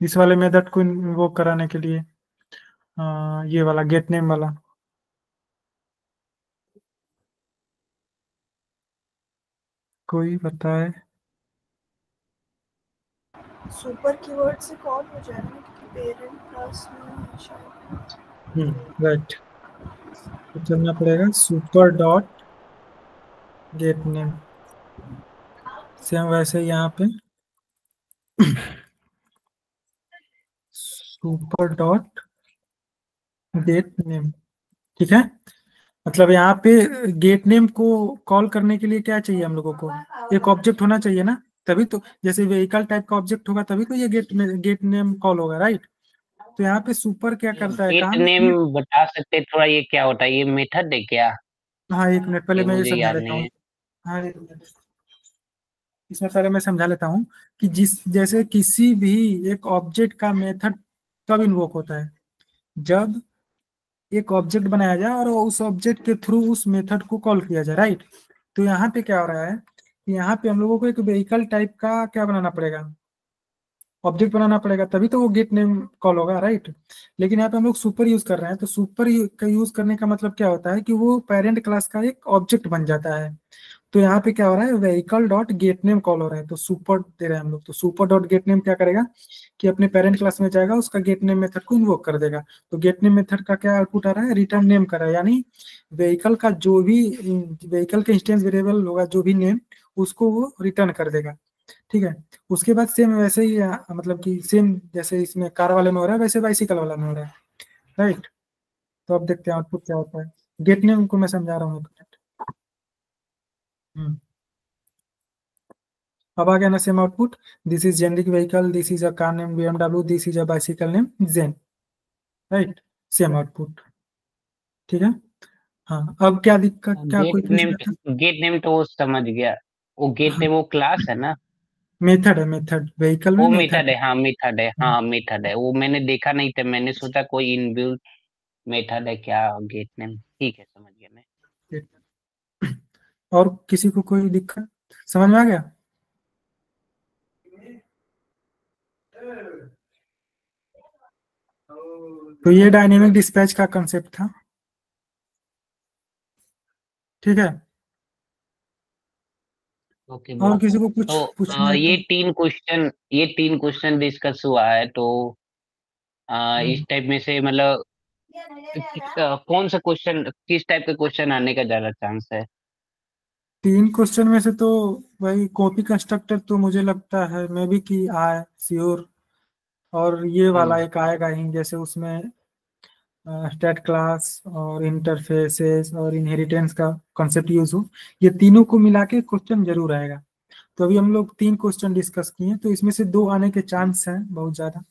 इस वाले मेथड को वो कराने के लिए, ये वाला गेट नेम वाला। कोई बताए। सुपर कीवर्ड से कॉल हो जाएगा क्योंकि पेरेंट क्लास में है शायद। राइट, तो चलना पड़ेगा super dot gate name, same वैसे ही यहाँ पे सुपर डॉट गेट नेम, ठीक है। मतलब यहाँ पे गेट नेम को कॉल करने के लिए क्या चाहिए हम लोगों को, एक ऑब्जेक्ट होना चाहिए ना, तभी तो जैसे व्हीकल टाइप का ऑब्जेक्ट होगा तभी तो ये गेट नेम कॉल होगा, राइट। तो यहाँ पे सुपर क्या करता है गेट काम नेम बता सकते थोड़ा, ये क्या होता है, ये मेथड है क्या? हाँ एक मिनट पहले ये मैं ये मुझे समझा याद लेता नहीं हूँ। है। हाँ एक मिनट, इसमें पहले मैं समझा लेता हूँ कि जिस जैसे किसी भी एक ऑब्जेक्ट का मेथड कब इन्वोक होता है, जब एक ऑब्जेक्ट बनाया जाए और उस ऑब्जेक्ट के थ्रू उस मेथड को कॉल किया जाए, राइट। तो यहाँ पे क्या हो रहा है कि यहाँ पे हम लोगों को एक व्हीकल टाइप का क्या बनाना पड़ेगा, ऑब्जेक्ट बनाना पड़ेगा तभी तो वो गेट नेम कॉल होगा, राइट। लेकिन यहाँ पे हम लोग सुपर यूज कर रहे हैं, तो सुपर का यूज करने का मतलब क्या होता है कि वो पेरेंट क्लास का एक ऑब्जेक्ट बन जाता है। तो यहाँ पे क्या हो रहा है, vehicle dot gate name call हो रहा है, तो सुपर दे रहे हैं हम लोग। तो सुपर डॉट गेट नेम क्या करेगा कि अपने पेरेंट क्लास में जाएगा, उसका गेट नेम मेथड को इन्वोक कर देगा। तो गेट नेम मेथड का क्या आउटपुट आ रहा है, रिटर्न नेम कर रहा है, यानी व्हीकल का जो भी व्हीकल के इंस्टेंस वेरिएबल होगा, जो भी नेम, उसको वो रिटर्न कर देगा। ठीक है, उसके बाद सेम वैसे ही मतलब कि सेम जैसे इसमें कार वाले में हो रहा है, वैसे बाइसिकल वाला में हो रहा है, राइट। तो अब देखते हैं आउटपुट क्या होता है। गेट नेम को मैं समझा रहा हूँ। अब आ गया ना same output, this is generic vehicle, this is a car name BMW, this is a bicycle name Jen, right, same output. ठीक है, हाँ। अब क्या दिक्कत, क्या कोई पूछ रहा था? गेट नेम तो वो समझ गया, वो गेट नेम वो क्लास है ना, मेथड है, मेथड व्हीकल में वो मेथड मेथड है। हाँ मेथड है, हाँ मेथड है, वो मैंने देखा नहीं था, मैंने सोचा कोई इनबिल्ट मेथड है क्या गेट नेम। ठीक है, समझ गया मैं। और किसी को कोई दिक्कत, समझ में आ गया? तो ये डायनेमिक डिस्पैच का कंसेप्ट था। ठीक है, ओके और ब्रो। किसी को कुछ तो पूछना है तो? ये तीन क्वेश्चन डिस्कस हुआ है, तो इस टाइप में से मतलब कौन सा क्वेश्चन, किस टाइप का क्वेश्चन आने का ज्यादा चांस है? 3 क्वेश्चन में से तो वही कॉपी कंस्ट्रक्टर तो मुझे लगता है मे बी कि आए श्योर। और ये वाला एक आएगा ही, जैसे उसमें स्टैट क्लास और इंटरफेसेस और इनहेरिटेंस का कंसेप्ट यूज हो, ये तीनों को मिला के क्वेश्चन जरूर आएगा। तो अभी हम लोग 3 क्वेश्चन डिस्कस किए, तो इसमें से 2 आने के चांस हैं बहुत ज्यादा।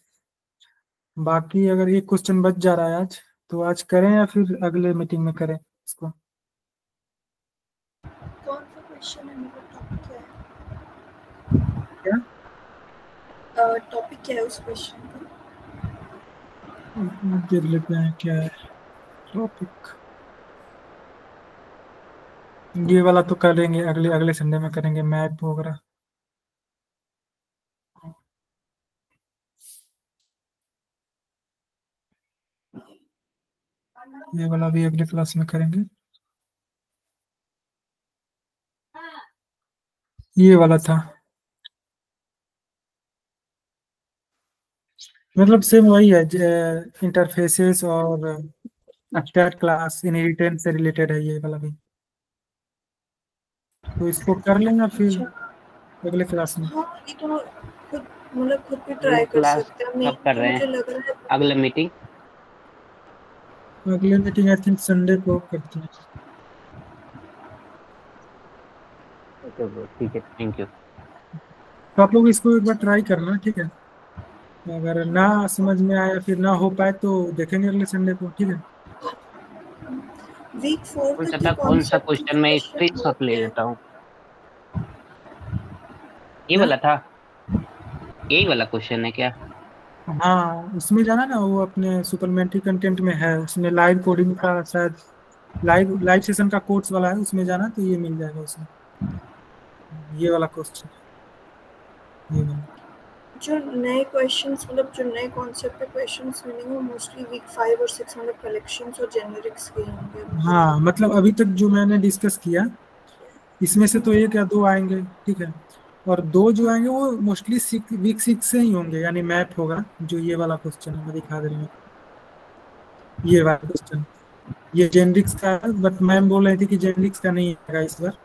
बाकी अगर एक क्वेश्चन बच जा रहा है आज, तो आज करें या फिर अगले मीटिंग में करें इसको? कौन सा क्वेश्चन है, मेरा टॉपिक क्या क्या है? टॉपिक क्या है उस क्वेश्चन का? देख लेते हैं क्या है टॉपिक। ये वाला तो करेंगे अगले अगले संडे में करेंगे, मैप वगैरह। ये वाला भी अगले क्लास में करेंगे। ये वाला था, मतलब सेम वही है, इंटरफेसेस और स्टैट क्लास इनहेरिटेंस से रिलेटेड है ये वाला भी। तो इसको कर लेंगे फिर अच्छा, अगले क्लास में। हाँ ये तो खुद मतलब खुद भी अगला ट्राई कर क्लास सकते हैं। मेन कब कर तो रहे हैं? मुझे लग रहा है अगला मीटिंग? अगले मीटिंग आई थिंक संडे को करते हैं। ओके ब्रो, ठीक है, थैंक यू। तो आप लोग इसको एक बार ट्राई करना, ठीक है? अगर ना समझ में आया, फिर ना हो पाए तो देखेंगे अगले संडे को, ठीक है? वीक 4 कौन सा तक के था, कौन सा कॉन्सेप्ट क्वेश्चन, मैं डिस्कशन हो स्क्रीनशॉट ले गया है। लेता हूँ। ये क्या? वाला था, यही वाला क्वेश्चन है क्या? हाँ, उसमें जाना ना, वो अपने सुपरमेंट्री कंटेंट में है, उसमें लाइव कोडिंग का शायद, लाइव लाइव सेशन का कोर्स वाला है, उसमें जाना तो ये मिल जाएगा उसमें, ये वाला क्वेश्चन, ये वाला। जो नए क्वेश्चंस मतलब जो नए कॉन्सेप्ट पे क्वेश्चंस मिलेंगे वो मोस्टली वीक 5 और 6 मतलब कलेक्शंस और जेनेरिक्स के ही होंगे मुझे हाँ, लग मतलब अभी तक जो मैंने डिस्कस किया, इसमें से तो 1 या 2 आएंगे, ठीक है? और 2 जो आएंगे वो मोस्टली वीक 6 से ही होंगे, यानी मैप होगा, जो ये वाला क्वेश्चन है मैं दिखा दे रही हूँ, ये वाला क्वेश्चन। ये जेनरिक्स का है, बट मैम बोल रही थी कि जेनरिक्स का नहीं आएगा इस बार,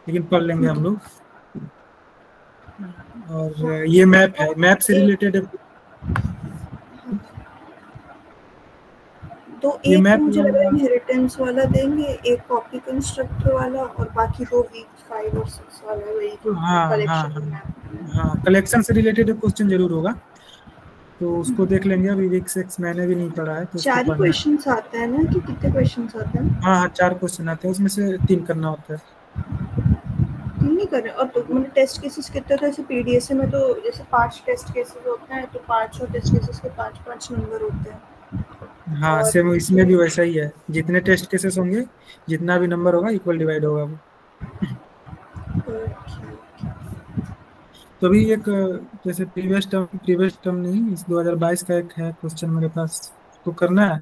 लेकिन पढ़ लेंगे हम लोग। और ये मैप है, मैप से रिलेटेड है। तो ये एक तो मैप मुझे लग रहा है वाला, इनहेरिटेंस वाला देंगे, एक कॉपी कंस्ट्रक्टर वाला, और बाकी 2 वीक 5 और 6 वाले वही जो हाँ हाँ कलेक्शन हाँ मैप। हाँ, कलेक्शन से रिलेटेड क्वेश्चन जरूर होगा, तो उसको देख लेंगे। अभी वीक 6 मैंने भी नहीं पढ़ा है, तो उसको 4 ही पढ़ना है। क्वेश्चंस आते हैं ना, कि कितने क्वेश्चंस आते हैं? हाँ हाँ, 4 क्वेश्चन आते हैं, उसमें से 3 करना होता है। नहीं कर रहे। और तो मतलब टेस्ट केसेस कितने थे? जैसे पीडीएस में तो जैसे 5 टेस्ट केसेस होते हैं, तो 5 और टेस्ट केसेस के 5-5 नंबर होते हैं। हाँ, और सेम इसमें भी वैसा ही है, जितने टेस्ट केसेस होंगे, जितना भी नंबर होगा, इक्वल डिवाइड होगा वो। तो अभी एक जैसे प्रीवियस टर्म नहीं, इस 2022 का एक है क्वेश्चन मेरे पास, तो करना है।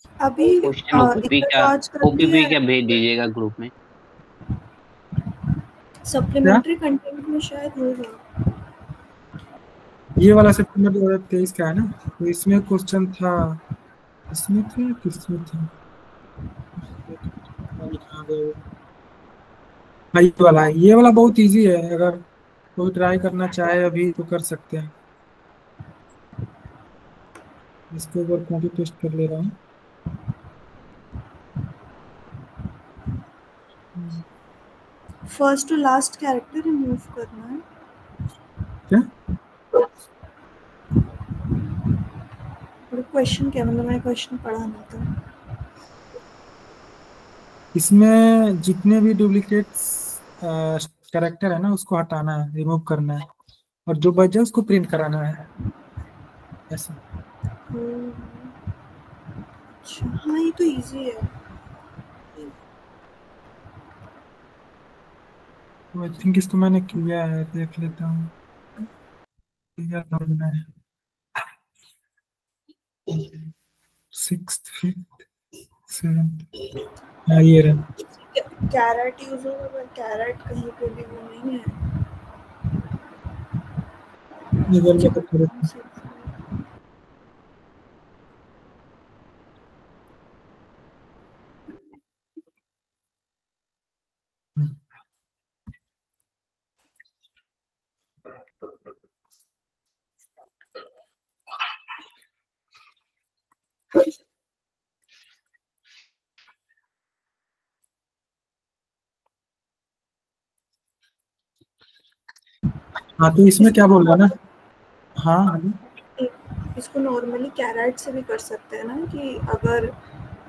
अभी क्वेश्चन ओपीपी इतना का तो आज कर ओपीपी लिया क्या है, भेज दीजिएगा ग्रुप में। सप्लीमेंट्री कंटेंट में शायद होगा। ये वाला सितंबर 2023 का है ना, तो इसमें क्वेश्चन था, इसमें था किसमें था, कहाँ गया वो? हाँ, ये वाला बहुत इजी है, अगर कोई ट्राई करना चाहे अभी तो कर सकते हैं। इसको एक बार कॉपी पेस्ट कर ले रहा हूँ। First to last character remove करना है क्या क्वेश्चन? क्या मतलब, मैंने क्वेश्चन पढ़ा नहीं था। इसमें जितने भी डुप्लीकेट कैरेक्टर है ना उसको हटाना है, रिमूव करना है, और जो बच जाए उसको प्रिंट कराना है, ऐसा। अच्छा, हाँ ये तो इजी है। आई थिंक इसको मैंने किया है, देख लेता हूँ क्या करना है। 6th 5th 7th, हाँ ये रहा। कैरेट यूज होगा, पर कैरेट कहीं पे भी वो नहीं है। इधर में तो correct है। हाँ तो इसमें क्या बोल रहा ना, हाँ इसको नॉर्मली कैरेट से भी कर सकते हैं ना, कि अगर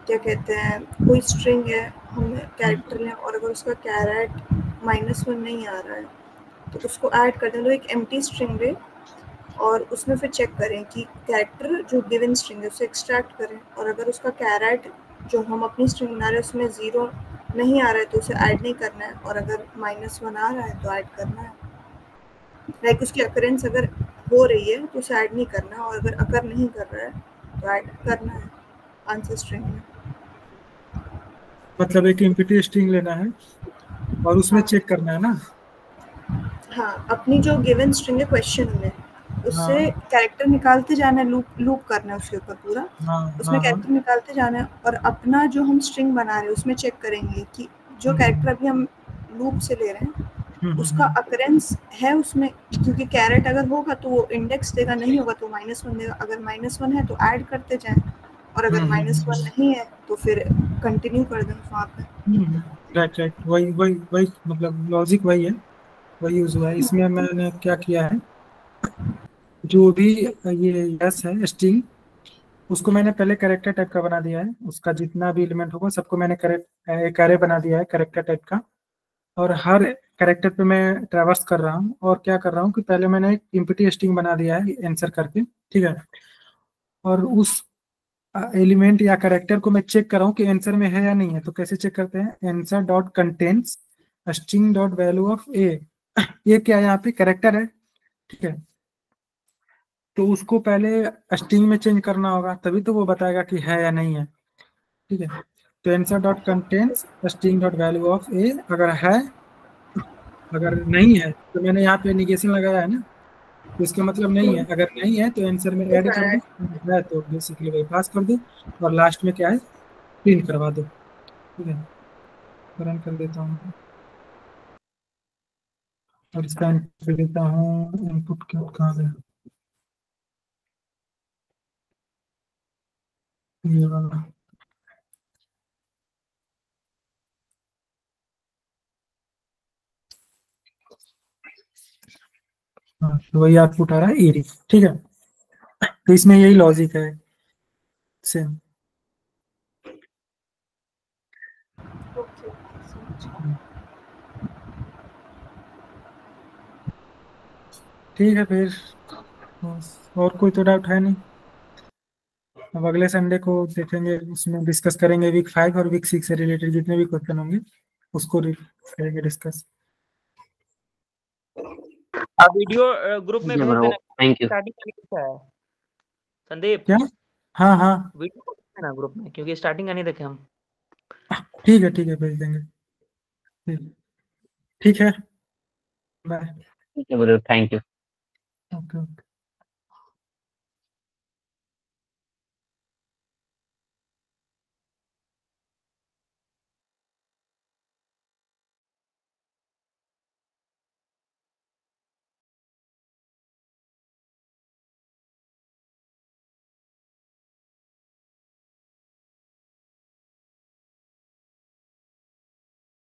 क्या कहते हैं कोई स्ट्रिंग है, हम कैरेक्टर लें और अगर उसका कैरेट -1 नहीं आ रहा है तो उसको ऐड कर दें, तो एक एम्प्टी स्ट्रिंग ले और उसमें फिर चेक करें कि कैरेक्टर जो गिवन स्ट्रिंग है उसे एक्सट्रैक्ट करें, और अगर उसका कैरेट जो हम अपनी स्ट्रिंग बना रहे हैं उसमें 0 नहीं आ रहा है तो उसे ऐड नहीं करना है, और अगर -1 आ रहा है तो ऐड करना है। लाइक उसकी अकरेंस अगर हो रही है तो उसे ऐड नहीं करना, और अगर अकर नहीं कर रहा है तो ऐड करना है आंसर स्ट्रिंग में। मतलब एक एम्प्टी स्ट्रिंग लेना है और उसमें हाँ, चेक करना है ना। हाँ, अपनी जो गिवन स्ट्रिंग है क्वेश्चन में उससे हाँ कैरेक्टर निकालते जाना है, लूप करना है उसके ऊपर पूरा, हाँ उसमें हाँ हाँ। कैरेक्टर निकालते जाना है, और अपना जो हम स्ट्रिंग बना रहे हैं उसमें चेक करेंगे कि जो कैरेक्टर अभी हम लूप से ले रहे हैं उसका अकरेंस है उसमें, क्योंकि कैरेट अगर होगा तो वो इंडेक्स देगा, नहीं होगा तो -1 देगा। अगर -1 है तो ऐड करते जाएं, और अगर -1 नहीं है तो फिर कंटिन्यू कर दें वहाँ पे। राइट राइट, वही वही वही, मतलब लॉजिक वही है, वही यूज हुआ है। इसमें मैंने क्या किया है, जो भी ये यस है स्ट्रिंग, उसको मैंने पहले कैरेक्टर टाइप का बना दिया है, उसका जितना भी एलिमेंट होगा सबको मैंने एक array बना दिया है कैरेक्टर टाइप का, और हर कैरेक्टर पे मैं ट्रैवर्स कर रहा हूँ, और क्या कर रहा हूँ कि पहले मैंने एक एम्प्टी स्ट्रिंग बना दिया है आंसर करके, ठीक है, और उस एलिमेंट या कैरेक्टर को मैं चेक कर रहा हूँ कि आंसर में है या नहीं है। तो कैसे चेक करते हैं, answer dot contents string dot value of a, ये क्या है, यहाँ पे कैरेक्टर है, ठीक है, तो उसको पहले स्ट्रिंग में चेंज करना होगा, तभी तो वो बताएगा कि है या नहीं है, ठीक है। तो answer dot contents string dot value of a, अगर है, अगर नहीं है तो मैंने यहाँ पे निगेशन लगाया है ना, तो इसका मतलब नहीं है, अगर नहीं है तो आंसर में ऐड कर दो, है तो बेसिकली वही पास कर दो, और लास्ट में क्या है, प्रिंट करवा दो, ठीक है। रन कर देता हूँ और इसका इनपुट देता हूँ, इनपुट कहाँ गया, ये वाला। हाँ तो वही आउटपुट आ रहा है एरी, ठीक है। तो इसमें यही लॉजिक है, सेम। ठीक है फिर, और कोई तो डाउट है नहीं। अब अगले संडे को देखेंगे, उसमें डिस्कस करेंगे वीक 5 और वीक 6 से रिलेटेड जितने भी क्वेश्चन होंगे उसको करेंगे डिस्कस। आप वीडियो ग्रुप में भेज देना। Thank you. स्टार्टिंग में लिखा है संदीप, क्या? हाँ हाँ वीडियो ना ग्रुप में, क्योंकि स्टार्टिंग का नहीं देखे हम। ठीक है भेज देंगे। ठीक है, बाय। ठीक है ब्रो, थैंक यू। ओके।